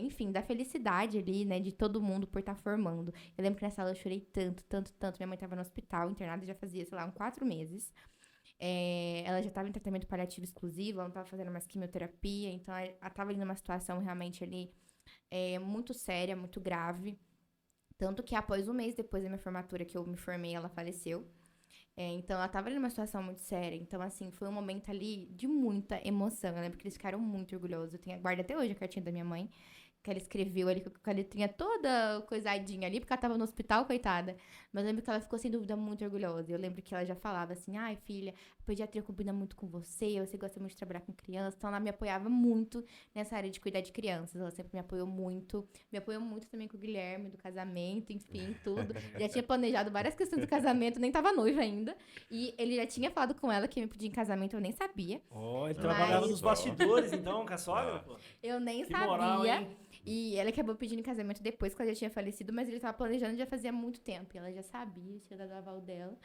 enfim, da felicidade ali, né, de todo mundo por estar formando. Eu lembro que nessa aula eu chorei tanto, tanto, tanto. Minha mãe estava no hospital, internada, já fazia, sei lá, uns 4 meses. Ela já estava em tratamento paliativo exclusivo, ela não estava fazendo mais quimioterapia, então ela estava ali numa situação realmente ali muito séria, muito grave. Tanto que após um mês depois da minha formatura, que eu me formei, ela faleceu. Então, ela tava ali numa situação muito séria. Então, assim, foi um momento ali de muita emoção. Eu lembro que eles ficaram muito orgulhosos. Eu guardo até hoje a cartinha da minha mãe, que ela escreveu ali com a letrinha toda coisadinha ali, porque ela tava no hospital, coitada. Mas eu lembro que ela ficou, sem dúvida, muito orgulhosa. Eu lembro que ela já falava assim, ai, filha, a pediatria combina muito com você gosta muito de trabalhar com crianças. Então, ela me apoiava muito nessa área de cuidar de crianças. Ela sempre me apoiou muito. Me apoiou muito também com o Guilherme, do casamento, enfim, tudo. Já tinha planejado várias questões do casamento, nem tava noiva ainda. E ele já tinha falado com ela que ia me pedir em casamento, eu nem sabia. Ó, ele Mas- trabalhava nos bastidores, então, com a sogra, pô. Eu nem Que sabia. moral, hein? E ela acabou pedindo em casamento depois que ela já tinha falecido, mas ele tava planejando já fazia muito tempo. E ela já sabia, tinha dado o aval dela.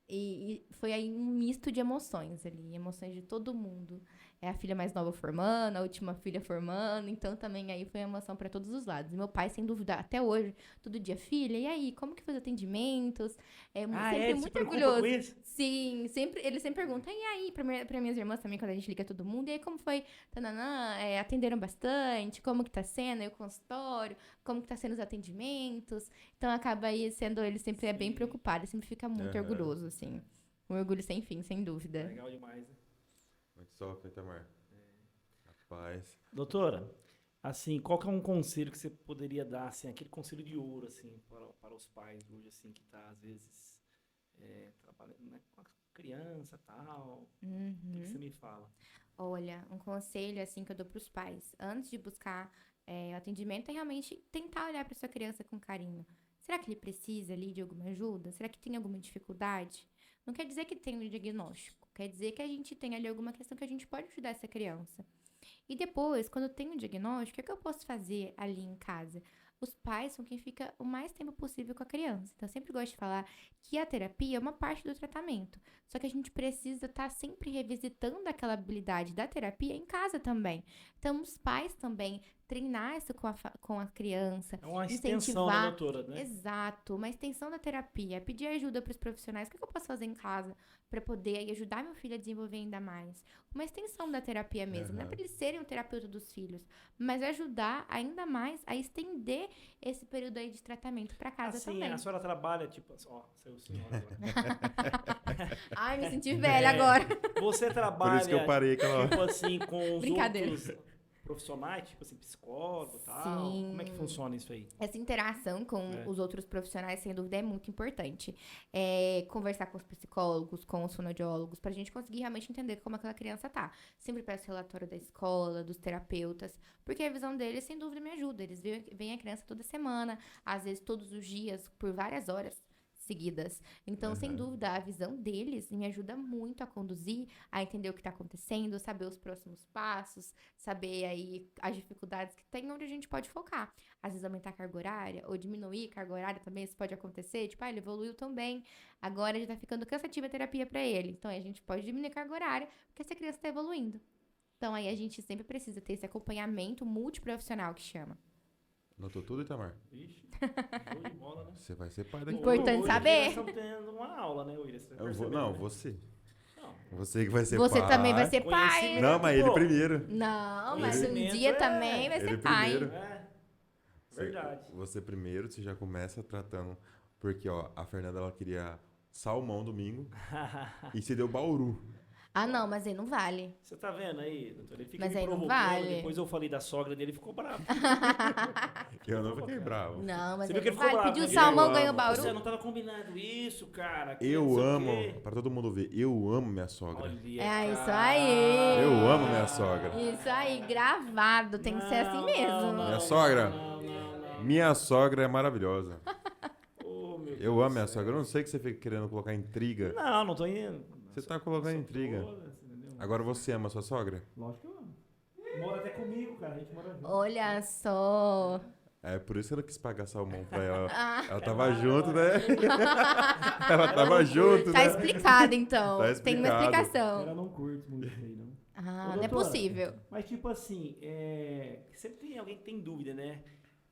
E foi aí um misto de emoções ali, emoções de todo mundo. é a filha mais nova formando, a última filha formando, então também aí foi emoção para todos os lados. E meu pai, sem dúvida, até hoje, todo dia, filha, e aí, como que foi os atendimentos? Sempre Ele se muito preocupa orgulhoso. com isso? Sim, ele sempre pergunta, e aí, pra minhas irmãs também, quando a gente liga todo mundo, e aí, como foi, tananã, atenderam bastante, como que tá sendo aí o consultório, como que tá sendo os atendimentos, então acaba aí sendo, ele sempre é bem preocupado, ele sempre fica muito orgulhoso, assim, um orgulho sem fim, sem dúvida. Legal demais, né? Muito sofre, Itamar. Rapaz. Doutora, assim, qual que é um conselho que você poderia dar, assim, aquele conselho de ouro, assim, para os pais hoje, assim, que tá, às vezes, trabalhando, né, com a criança e tal? O que você me fala? Olha, um conselho, assim, que eu dou pros pais, antes de buscar o atendimento, é realmente tentar olhar pra sua criança com carinho. Será que ele precisa ali de alguma ajuda? Será que tem alguma dificuldade? Não quer dizer que tem um diagnóstico, quer dizer que a gente tem ali alguma questão que a gente pode ajudar essa criança. E depois, quando tem um diagnóstico, o que eu posso fazer ali em casa? Os pais são quem fica o mais tempo possível com a criança. Então, eu sempre gosto de falar que a terapia é uma parte do tratamento. Só que a gente precisa estar sempre revisitando aquela habilidade da terapia em casa também. Então, os pais também treinar isso com a criança. É uma extensão, né, doutora, né? Exato, uma extensão da terapia. Pedir ajuda para os profissionais. O que eu posso fazer em casa para poder aí, ajudar meu filho a desenvolver ainda mais? Uma extensão da terapia mesmo. Não é para eles serem o terapeuta dos filhos, mas ajudar ainda mais a estender esse período aí de tratamento para casa Assim, também. a senhora trabalha, tipo, ó, saiu senhora agora. Ai, me senti velha agora. Você trabalha, Por isso que eu parei aquela hora. tipo assim, com os Brincadeira. outros profissionais, tipo assim, psicólogo e tal? Sim. Como é que funciona isso aí? Essa interação com os outros profissionais, sem dúvida, é muito importante. Conversar com os psicólogos, com os fonoaudiólogos, pra gente conseguir realmente entender como aquela criança tá. Sempre peço relatório da escola, dos terapeutas, porque a visão deles, sem dúvida, me ajuda. Eles veem a criança toda semana, às vezes todos os dias, por várias horas seguidas. Então, sem dúvida, a visão deles me ajuda muito a conduzir, a entender o que está acontecendo, saber os próximos passos, saber aí as dificuldades que tem, onde a gente pode focar. Às vezes aumentar a carga horária ou diminuir a carga horária também, isso pode acontecer. Tipo, ele evoluiu também, agora já está ficando cansativa a terapia para ele. Então, aí a gente pode diminuir a carga horária, porque essa criança está evoluindo. Então, aí a gente sempre precisa ter esse acompanhamento multiprofissional que chama. Notou tudo, Itamar? Ixi, show de bola, né? Você vai ser pai daqui. Importante Hoje saber. Nós estamos tendo uma aula, né, William? Você tá percebendo, né? Você. Não. Você que vai ser Você pai. também vai ser pai. Conhecimento. Não, mas ele Pô. primeiro. Não, mas um Conhecimento dia é- também vai Ele ser pai. primeiro. Verdade. Você primeiro, você já começa tratando. Porque, ó, a Fernanda ela queria salmão domingo e você deu bauru. Ah, não, mas aí não vale. Você tá vendo aí, doutor? Ele fica Mas me aí não provocando. vale. Depois eu falei da sogra dele, ele ficou bravo. Eu não fiquei bravo. Não, mas Você aí viu que não ele ficou vale. bravo, Pediu né? salmão, Eu ganhou amo. bauru. Você não tava combinado isso, cara. que não Eu sei o amo, quê. pra todo mundo ver, eu amo minha sogra. Olha, Isso cara. aí. Eu amo minha sogra. Isso aí, gravado. Tem que ser assim mesmo. Minha sogra? Não. Minha sogra é maravilhosa. Oh, meu Eu Deus amo minha do céu. sogra. Eu não sei que você fica querendo colocar intriga. Não tô indo. Você tá colocando intriga. Entendeu? Agora você ama sua sogra? Lógico que eu amo. Mora até comigo, cara. A gente mora junto. Olha só. É por isso que eu não quis pagar salmão pra ela. Ah, Ela tava junto, né? Ela tava junto, tá né? explicado, então. Tá Tem uma explicado. explicação. Ela não curte muito isso aí, não. Ah, Ô, não é doutora, possível. Mas, tipo assim, sempre tem alguém que tem dúvida, né?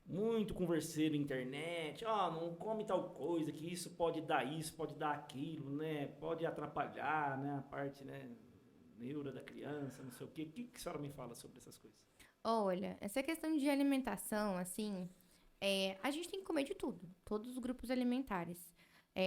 Muito converseiro na internet. Não come tal coisa, que isso pode dar aquilo, né? Pode atrapalhar, né? A parte, né? Neura da criança, não sei o quê. O que a senhora me fala sobre essas coisas? Olha, essa questão de alimentação, assim, a gente tem que comer de tudo. Todos os grupos alimentares.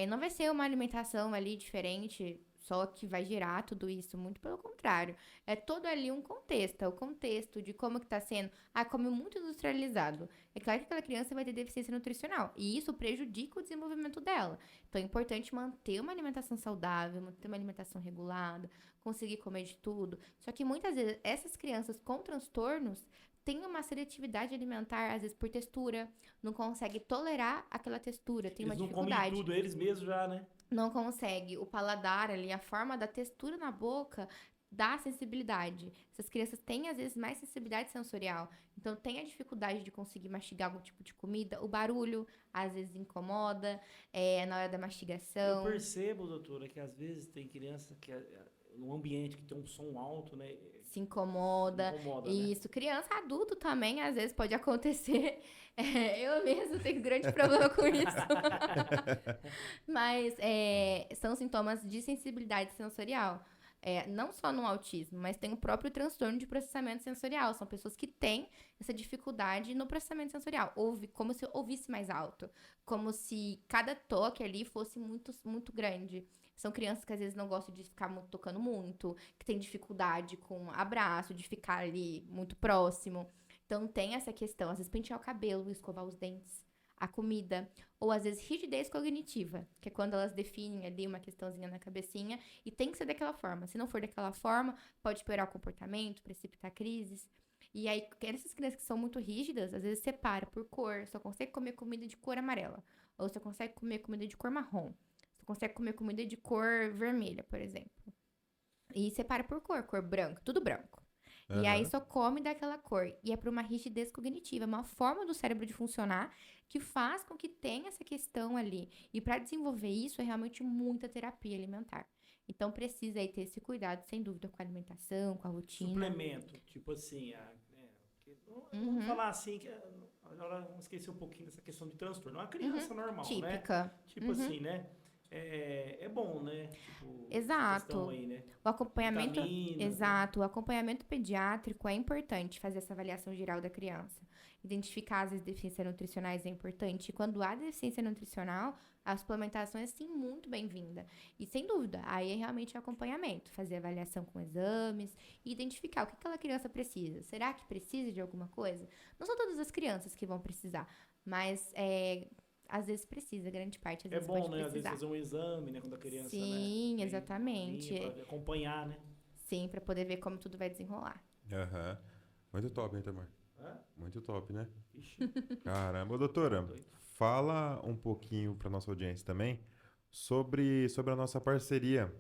Não vai ser uma alimentação ali diferente, só que vai gerar tudo isso. Muito pelo contrário. É todo ali um contexto. É o contexto de como que tá sendo. Come muito industrializado. É claro que aquela criança vai ter deficiência nutricional. E isso prejudica o desenvolvimento dela. Então é importante manter uma alimentação saudável, manter uma alimentação regulada, conseguir comer de tudo. Só que muitas vezes essas crianças com transtornos têm uma seletividade alimentar, às vezes por textura, não consegue tolerar aquela textura, tem Eles uma não comem dificuldade. tudo, eles mesmos já, né? Não consegue. O paladar ali, a forma da textura na boca dá sensibilidade. Essas crianças têm, às vezes, mais sensibilidade sensorial. Então, tem a dificuldade de conseguir mastigar algum tipo de comida. O barulho, às vezes, incomoda na hora da mastigação. Eu percebo, doutora, que às vezes tem criança que num ambiente que tem um som alto, né? se incomoda. Incomoda, né? Isso, criança, adulto também, às vezes pode acontecer. Eu mesmo tenho grande problema com isso. Mas são sintomas de sensibilidade sensorial. Não só no autismo, mas tem o próprio transtorno de processamento sensorial. São pessoas que têm essa dificuldade no processamento sensorial. Como se ouvisse mais alto. Como se cada toque ali fosse muito, muito grande. São crianças que às vezes não gostam de ficar tocando muito, que têm dificuldade com abraço, de ficar ali muito próximo. Então tem essa questão, às vezes pentear o cabelo, escovar os dentes, a comida, ou às vezes rigidez cognitiva, que é quando elas definem ali uma questãozinha na cabecinha e tem que ser daquela forma. Se não for daquela forma, pode piorar o comportamento, precipitar crises. E aí, essas crianças que são muito rígidas, às vezes separa por cor, só consegue comer comida de cor amarela, ou só consegue comer comida de cor marrom. Consegue comer comida de cor vermelha, por exemplo. E separa por cor branca, tudo branco. E aí só come daquela cor. E é por uma rigidez cognitiva, uma forma do cérebro de funcionar que faz com que tenha essa questão ali. E para desenvolver isso é realmente muita terapia alimentar. Então precisa aí ter esse cuidado, sem dúvida, com a alimentação, com a rotina. Suplemento, tipo assim, vamos falar assim, que agora vamos esquecer um pouquinho dessa questão de transtorno. Uma criança normal, típica, né? Tipo assim, né? É bom, né? Tipo, exato. aí, né? O acompanhamento, Vitamina, exato. O acompanhamento pediátrico é importante, fazer essa avaliação geral da criança. Identificar as deficiências nutricionais é importante. E quando há deficiência nutricional, a suplementação é sim muito bem-vinda. E sem dúvida, aí é realmente acompanhamento, fazer avaliação com exames e identificar o que aquela criança precisa. Será que precisa de alguma coisa? Não são todas as crianças que vão precisar, mas às vezes precisa, grande parte às vezes bom, pode né? Às vezes precisar. fazer um exame, né? Quando a criança, Sim, né? exatamente. Pra acompanhar, né? Sim, pra poder ver como tudo vai desenrolar. Muito top, hein, Tamar? Hã? Muito top, né? Ixi. Caramba, doutora, Doido. fala um pouquinho para nossa audiência também sobre a nossa parceria.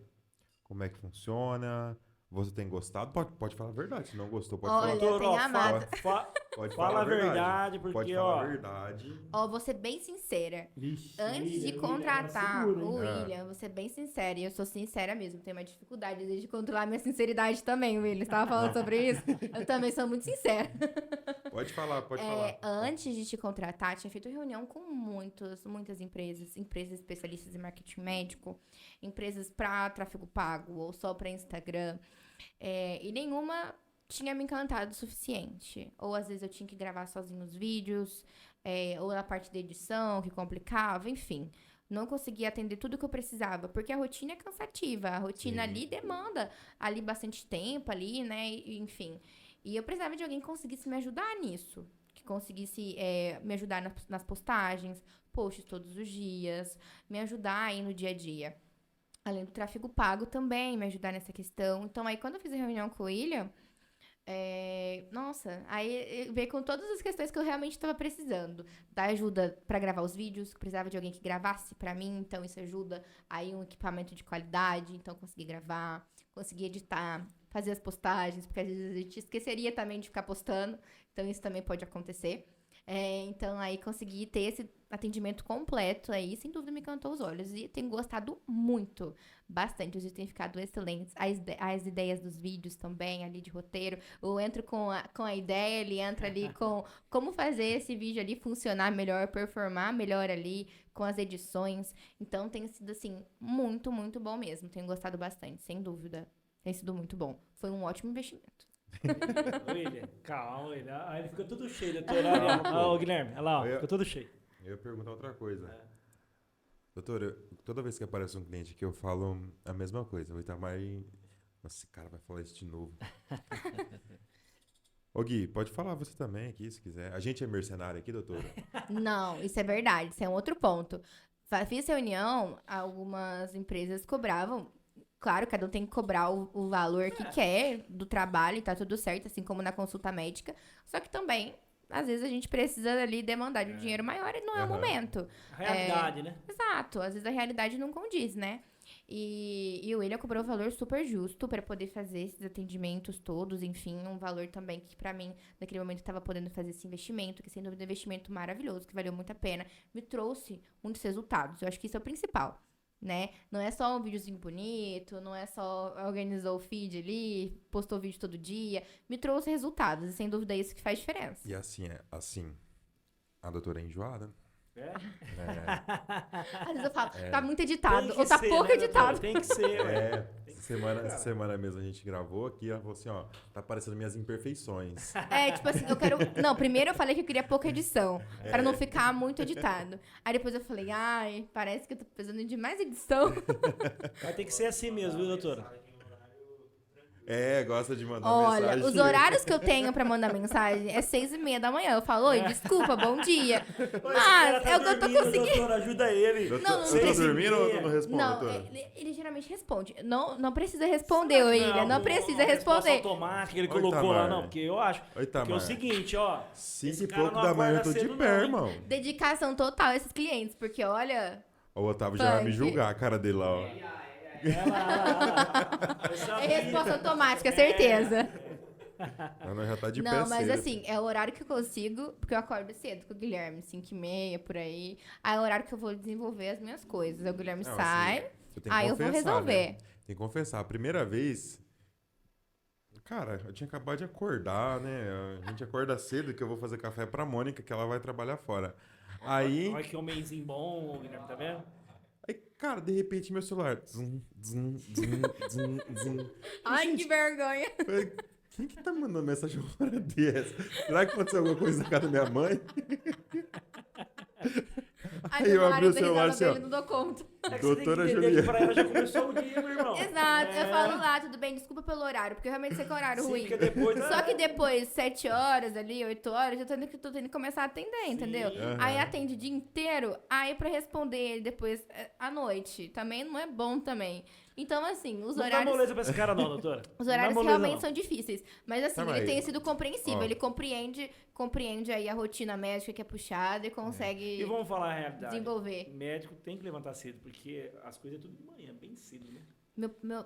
Como é que funciona? Você tem gostado? Pode falar a verdade. Se não gostou, pode Olha, falar. Doutor, tem amado. Pode fala falar a verdade, porque, Pode falar a verdade. Vou ser bem sincera. Vixe, Antes de William, contratar segura, hein? o William, vou ser bem sincera. E eu sou sincera mesmo. Tenho uma dificuldade de controlar minha sinceridade também, William. Você tava falando sobre isso? Eu também sou muito sincera. Pode falar. Antes de te contratar, tinha feito reunião com muitas empresas especialistas em marketing médico, empresas para tráfego pago ou só para Instagram, e nenhuma tinha me encantado o suficiente. Ou às vezes eu tinha que gravar sozinho os vídeos, ou na parte da edição, que complicava, enfim. Não conseguia atender tudo que eu precisava, porque a rotina é cansativa, a rotina ali demanda ali bastante tempo ali, né, enfim. E eu precisava de alguém que conseguisse me ajudar nisso. Que conseguisse me ajudar nas postagens, posts todos os dias, me ajudar aí no dia a dia. Além do tráfego pago também, me ajudar nessa questão. Então, aí, quando eu fiz a reunião com o William, nossa, aí veio com todas as questões que eu realmente estava precisando. Da ajuda para gravar os vídeos, que precisava de alguém que gravasse para mim, então isso ajuda. Aí um equipamento de qualidade, então consegui gravar, consegui editar, fazer as postagens, porque às vezes a gente esqueceria também de ficar postando, então isso também pode acontecer. Então aí consegui ter esse atendimento completo aí, sem dúvida me encantou os olhos. E tenho gostado muito, bastante. Os vídeos têm ficado excelentes. As ideias dos vídeos também, ali de roteiro. Eu entro com a ideia, ele entra ali com como fazer esse vídeo ali funcionar melhor, performar melhor ali, com as edições. Então tem sido, assim, muito, muito bom mesmo. Tenho gostado bastante, sem dúvida. Tem sido muito bom. Foi um ótimo investimento. William, calma, William. Aí ele ficou tudo cheio, doutor. Olha o Guilherme, olha lá, ficou tudo cheio. Eu ia perguntar outra coisa. Doutor, toda vez que aparece um cliente aqui, eu falo a mesma coisa. O Itamar... Nossa, esse cara vai falar isso de novo. Ô Gui, pode falar você também aqui, se quiser. A gente é mercenário aqui, doutora? Não, isso é verdade. Isso é um outro ponto. Fiz reunião, algumas empresas cobravam. Claro, cada um tem que cobrar o valor que quer do trabalho e tá tudo certo, assim como na consulta médica. Só que também, às vezes, a gente precisa ali demandar de um dinheiro maior e não é o momento. A realidade, né? Exato, às vezes a realidade não condiz, né? E o William cobrou um valor super justo para poder fazer esses atendimentos todos, enfim, um valor também que pra mim, naquele momento, estava podendo fazer esse investimento, que sem dúvida é um investimento maravilhoso, que valeu muito a pena, me trouxe muitos resultados. Eu acho que isso é o principal. né? Não é só um videozinho bonito, não é só organizou o feed ali, postou vídeo todo dia. Me trouxe resultados, e sem dúvida é isso que faz diferença. E assim, a doutora é enjoada. É? É, Às vezes eu falo, tá muito Tem editado, que ou tá ser, pouco né, editado. doutora? Tem que ser, ué. essa semana mesmo a gente gravou aqui, ela falou assim, ó, tá aparecendo minhas imperfeições. É, tipo assim, eu quero. Não, primeiro eu falei que eu queria pouca edição, pra É. não ficar muito editado. Aí depois eu falei, ai, parece que eu tô precisando de mais edição. Vai ter que ser assim mesmo, viu, doutora? É, gosta de mandar Olha, mensagem. os horários que eu tenho pra mandar mensagem é 6:30 da manhã. Eu falo, oi, desculpa, bom dia. Mas é o que eu tô conseguindo. Doutora, ajuda ele. Eu tô, Não, eu tô 6:30. dormindo ou eu não respondo, Não, doutora? ele geralmente responde. Não precisa responder, William. Não precisa Resposta responder. automática, ele Oi, colocou lá, Tamar. não, porque eu acho. Oi, Porque é o Tamar. seguinte, ó. 5 esse e cara pouco não da manhã eu acorda tô de cedo pé, não, hein? irmão. Dedicação total a esses clientes, porque olha. O Otávio já vai me Punk. julgar a cara dele lá, ó. É resposta automática, certeza. Ela já tá de pé Não, mas cedo. assim, é o horário que eu consigo, porque eu acordo cedo com o Guilherme, 5:30, por aí. Aí é o horário que eu vou desenvolver as minhas coisas. Aí o Guilherme Não, sai, assim, eu tenho que aí eu vou confessar, resolver. né? Tem que confessar, a primeira vez... Cara, eu tinha acabado de acordar, né? A gente acorda cedo que eu vou fazer café pra Mônica, que ela vai trabalhar fora. Aí, Olha que homenzinho bom, Guilherme, tá vendo? cara, de repente meu celular... Zum, zum, zum, zum, zum. Ai, que vergonha. Falei, quem que tá mandando mensagem uma hora dessa? Será que aconteceu alguma coisa na casa da minha mãe? Aí eu abri o celular assim, ó. Não dou conta. É que Doutora você tem que entender Juliana. que pra ela já começou o dia, meu irmão. Exato, eu É. falo lá, tudo bem, desculpa pelo horário, porque eu realmente sei que é horário Sim, ruim. porque depois... Só que depois, 7 horas ali, 8 horas, eu tô tendo que começar a atender, entendeu? Aham. Aí atende o dia inteiro, aí pra responder ele depois à noite, também não é bom também. Então, assim, os Não dá horários... moleza pra esse cara não, doutora. Os Não dá horários moleza, realmente não. são difíceis. Mas assim, Tá, ele mas- tem sido compreensível. Ó. Ele compreende aí a rotina médica que é puxada e consegue E vamos falar a realidade. desenvolver. Médico tem que levantar cedo, porque as coisas é tudo de manhã, bem cedo, né?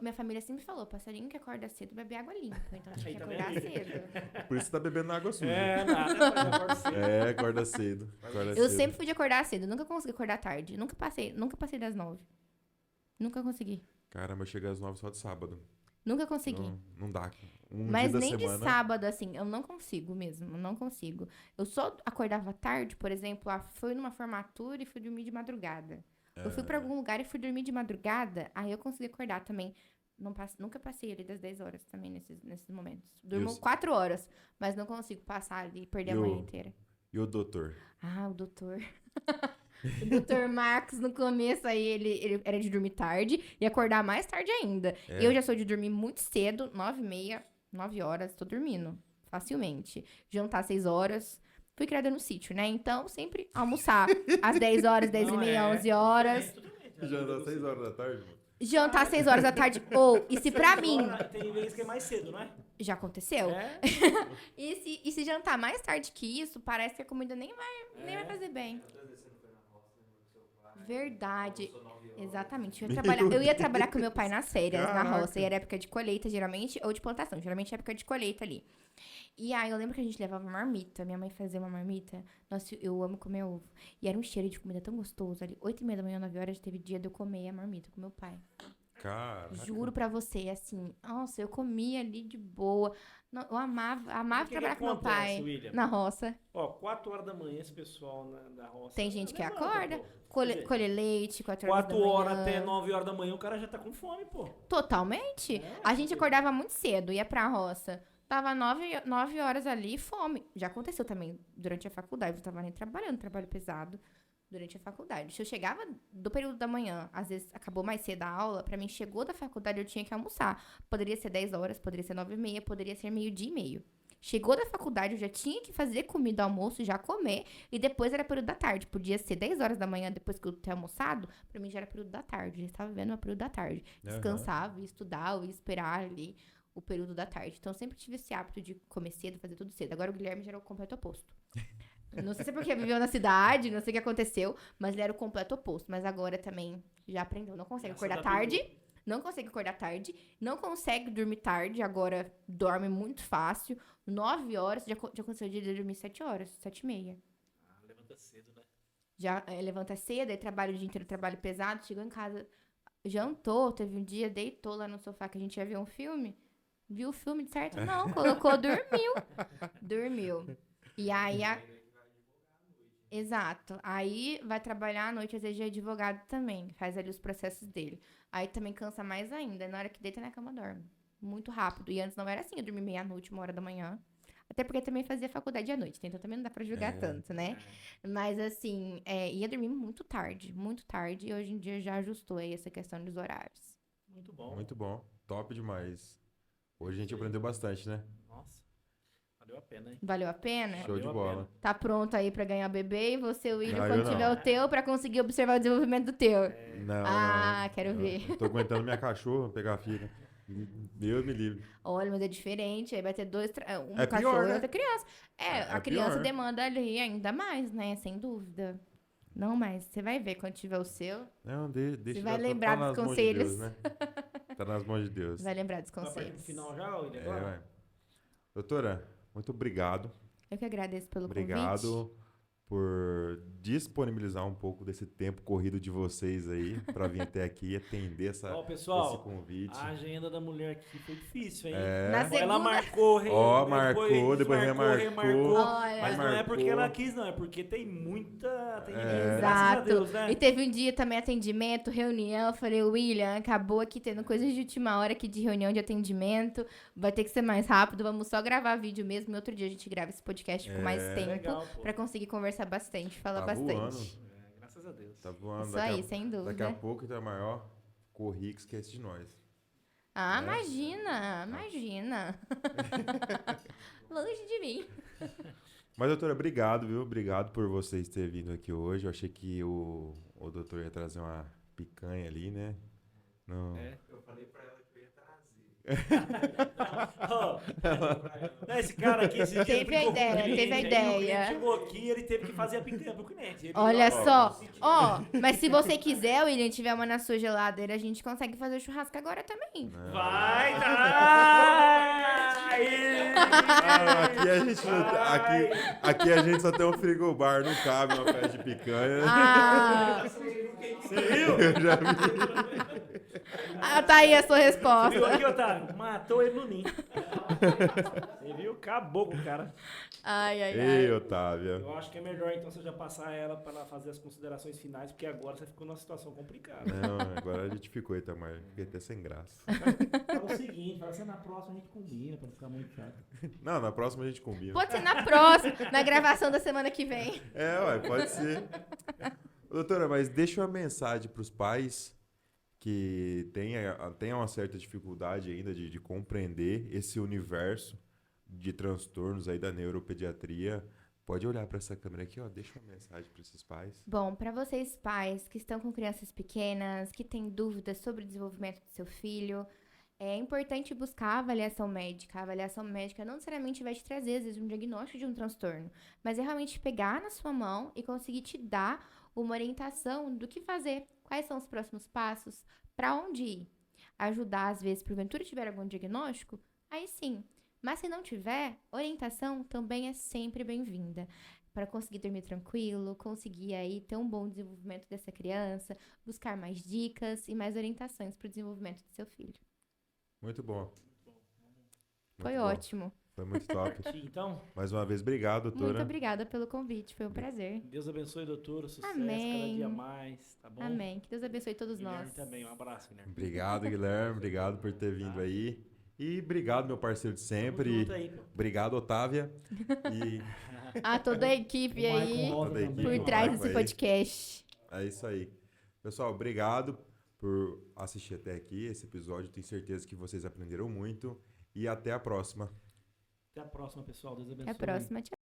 Minha família sempre falou, passarinho que acorda cedo bebe água limpa. Então tem Aí, que tá acordar vendo? cedo. Por isso você tá bebendo água suja. É, nada, mas eu acordo cedo. É, acorda cedo. Acorda Eu cedo. sempre fui de acordar cedo. Nunca consegui acordar tarde. Nunca passei das 9. Nunca consegui. Caramba, eu cheguei às 9 só de sábado. Nunca consegui. Não dá. Um Mas dia da nem semana... de sábado, assim, eu não consigo mesmo, eu não consigo. Eu só acordava tarde, por exemplo, fui numa formatura e fui dormir de madrugada. Eu fui pra algum lugar e fui dormir de madrugada, aí eu consegui acordar também. Nunca passei ali das 10 horas também nesses momentos. Durmo E o- 4 horas, mas não consigo passar ali e perder a E o- manhã inteira. E o doutor? Ah, o doutor. O doutor Marcos, no começo, aí ele era de dormir tarde e acordar mais tarde ainda. É. Eu já sou de dormir muito cedo, 9:30, 9 horas, tô dormindo. Facilmente. Jantar 6 horas. Fui criada no sítio, né? Então, sempre almoçar às 10 horas, 10:30, 11 horas. Já dá 6 horas da tarde, mano. Jantar 6 horas da tarde. Ou, e se pra mim Tem vezes que é mais cedo, não é? já aconteceu? É? E se jantar mais tarde que isso, parece que a comida nem vai fazer bem. Verdade. Exatamente. Eu ia trabalhar com meu pai nas férias, na Caraca. roça. E era época de colheita, geralmente, ou de plantação. Geralmente é época de colheita ali. E aí eu lembro que a gente levava marmita. Minha mãe fazia uma marmita. Nossa, eu amo comer ovo. E era um cheiro de comida tão gostoso ali. 8:30 da manhã, 9 horas, teve dia de eu comer a marmita com meu pai. Caraca. Juro pra você, assim. Nossa, eu comia ali de boa. Não, eu amava O que trabalhar com meu acontece, pai William? na roça. Ó, 4 horas da manhã, esse pessoal da roça... Tem gente que levanta, acorda, pô. colher Quer dizer, leite, 4 horas 4 da manhã. horas até 9 horas da manhã, o cara já tá com fome, pô. Totalmente. É, A gente acordava muito cedo, ia pra roça. Tava 9 horas ali, fome. Já aconteceu também durante a faculdade. Eu tava nem trabalhando, trabalho pesado durante a faculdade. Se eu chegava do período da manhã, às vezes acabou mais cedo a aula, pra mim chegou da faculdade, eu tinha que almoçar. Poderia ser 10 horas, poderia ser 9:30, poderia ser 12:30. Chegou da faculdade, eu já tinha que fazer comida, almoço, já comer, e depois era período da tarde. Podia ser 10 horas da manhã, depois que eu ter almoçado, pra mim já era período da tarde. Já estava vivendo o período da tarde. Descansava, ia estudar, ia esperar ali o período da tarde. Então, eu sempre tive esse hábito de comer cedo, fazer tudo cedo. Agora, o Guilherme já era o completo oposto. Não sei se é porque viveu na cidade, não sei o que aconteceu, mas ele era o completo oposto. Mas agora também já aprendeu. Não consegue Essa acordar da tarde. Não consegue acordar tarde. Não consegue dormir tarde. Agora dorme muito fácil. 9 horas. Já aconteceu o dia de dormir 7 horas, 7:30. Ah, levanta cedo, né? Já levanta cedo, aí trabalha o dia inteiro, trabalho pesado. Chegou em casa jantou, teve um dia, deitou lá no sofá que a gente ia ver um filme. Viu o filme de certo? Não, colocou, dormiu. Dormiu. E aí, exato. Aí vai trabalhar à noite, às vezes de advogado também. Faz ali os processos dele. Aí também cansa mais ainda. Na hora que deita na cama, dorme. Muito rápido. E antes não era assim, eu dormia meia-noite, 1h da manhã. Até porque também fazia faculdade à noite, então também não dá pra julgar tanto, né? Mas assim, ia dormir muito tarde. E hoje em dia já ajustou aí essa questão dos horários. Muito bom. Muito bom. Top demais. Hoje a gente aprendeu bastante, né? Nossa, valeu a pena, hein? Valeu a pena? Show de Valeu a bola. Tá pronto aí pra ganhar bebê e você, William, Não, quando eu não. tiver o teu, pra conseguir observar o desenvolvimento do teu. Não, Ah, não. quero ver. Eu tô aguentando minha cachorra pegar a filha. Deus me livre. Olha, mas é diferente. Aí vai ter um É cachorro pior, e né? outra criança. A É criança pior. demanda ali ainda mais, né? Sem dúvida. Não, mas você vai ver quando tiver o seu. Não, deixa Você vai tá lembrar nas dos mãos de conselhos. Deus, né? Tá nas mãos de Deus. Vai lembrar dos Vai partir pro conselhos. final já, William? É, Agora? ué. Doutora, muito obrigado. Eu que agradeço pelo convite. Obrigado por disponibilizar um pouco desse tempo corrido de vocês aí pra vir até aqui e atender esse Pessoal, convite. a agenda da mulher aqui foi difícil, hein? Na É. Ó, segunda... ela marcou, Ó, marcou, depois remarcou. remarcou. Olha. Mas não é Marcou. porque ela quis, não. É porque tem muita... Tem É. graças a Exato. Deus, né? E teve um dia também atendimento, reunião. Eu falei, William, acabou aqui tendo coisas de última hora aqui de reunião de atendimento. Vai ter que ser mais rápido. Vamos só gravar vídeo mesmo. E outro dia a gente grava esse podcast com mais tempo. Legal, pô. Pra conseguir conversar bastante, falar Tá bastante. voando. É, graças a Deus. Tá voando. Isso aí, sem Daqui a dúvida. pouco tá maior. Corri que esquece de nós. Ah, né? imagina. Longe de mim. Mas, doutora, obrigado, viu? Obrigado por vocês terem vindo aqui hoje. Eu achei que o doutor ia trazer uma picanha ali, né? Não. É. Eu falei pra ela que eu ia trazer. Ó, não, esse cara aqui, esse dia Teve ele brigou a ideia, com o cliente, teve a aí ideia. O cliente chegou aqui e ele teve que fazer a picanha pro cliente. Ele Olha falou, só. "Ó, Ó, mas se você quiser, William, tiver uma na sua geladeira, a gente consegue fazer o churrasco agora também. Não. Vai dar! Aí! Ah, aqui a gente só tem um frigobar, não cabe uma peça de picanha. Ah, Você viu? Eu já vi. tá aí a sua Você resposta. viu aqui, Otávio? Matou ele no ninho. Você viu? Acabou com o cara. Ai. Ei, Otávia. Eu acho que é melhor então você já passar ela pra ela fazer as considerações finais, porque agora você ficou numa situação complicada. Não, agora a gente ficou, Itamar. Fiquei até sem graça. Fala o seguinte, fala assim, na próxima a gente combina pra não ficar muito chato. Não, na próxima a gente combina. Pode ser na próxima, na gravação da semana que vem. É, ué, pode ser. Doutora, mas deixa uma mensagem para os pais que tenham uma certa dificuldade ainda de compreender esse universo de transtornos aí da neuropediatria. Pode olhar para essa câmera aqui, ó, deixa uma mensagem para esses pais. Bom, para vocês pais que estão com crianças pequenas, que têm dúvidas sobre o desenvolvimento do seu filho, é importante buscar a avaliação médica. A avaliação médica não necessariamente vai te trazer, às vezes, um diagnóstico de um transtorno, mas é realmente pegar na sua mão e conseguir te dar uma orientação do que fazer, quais são os próximos passos, para onde ir. Ajudar, às vezes, porventura tiver algum diagnóstico, aí sim. Mas se não tiver, orientação também é sempre bem-vinda. Para conseguir dormir tranquilo, conseguir aí ter um bom desenvolvimento dessa criança, buscar mais dicas e mais orientações para o desenvolvimento do seu filho. Muito bom. Foi Muito bom. ótimo. Foi muito top. Então, Mais uma vez, obrigado, doutora. Muito obrigada pelo convite, foi um prazer. Deus abençoe, doutora. Sucesso Amém. cada dia mais, tá bom? Amém. Que Deus abençoe todos Guilherme nós. também, um abraço, Guilherme. Obrigado, Guilherme. Obrigado por ter vindo aí. E obrigado, meu parceiro de Tamo sempre. junto aí, pô. Obrigado, Otávia. E A toda a equipe O Michael aí Rosa Toda a também, equipe. por ó. trás Michael desse aí. podcast. é isso aí. Pessoal, obrigado por assistir até aqui esse episódio. Tenho certeza que vocês aprenderam muito. E até a próxima. Até a próxima, pessoal. Deus abençoe. Até a próxima. Tchau.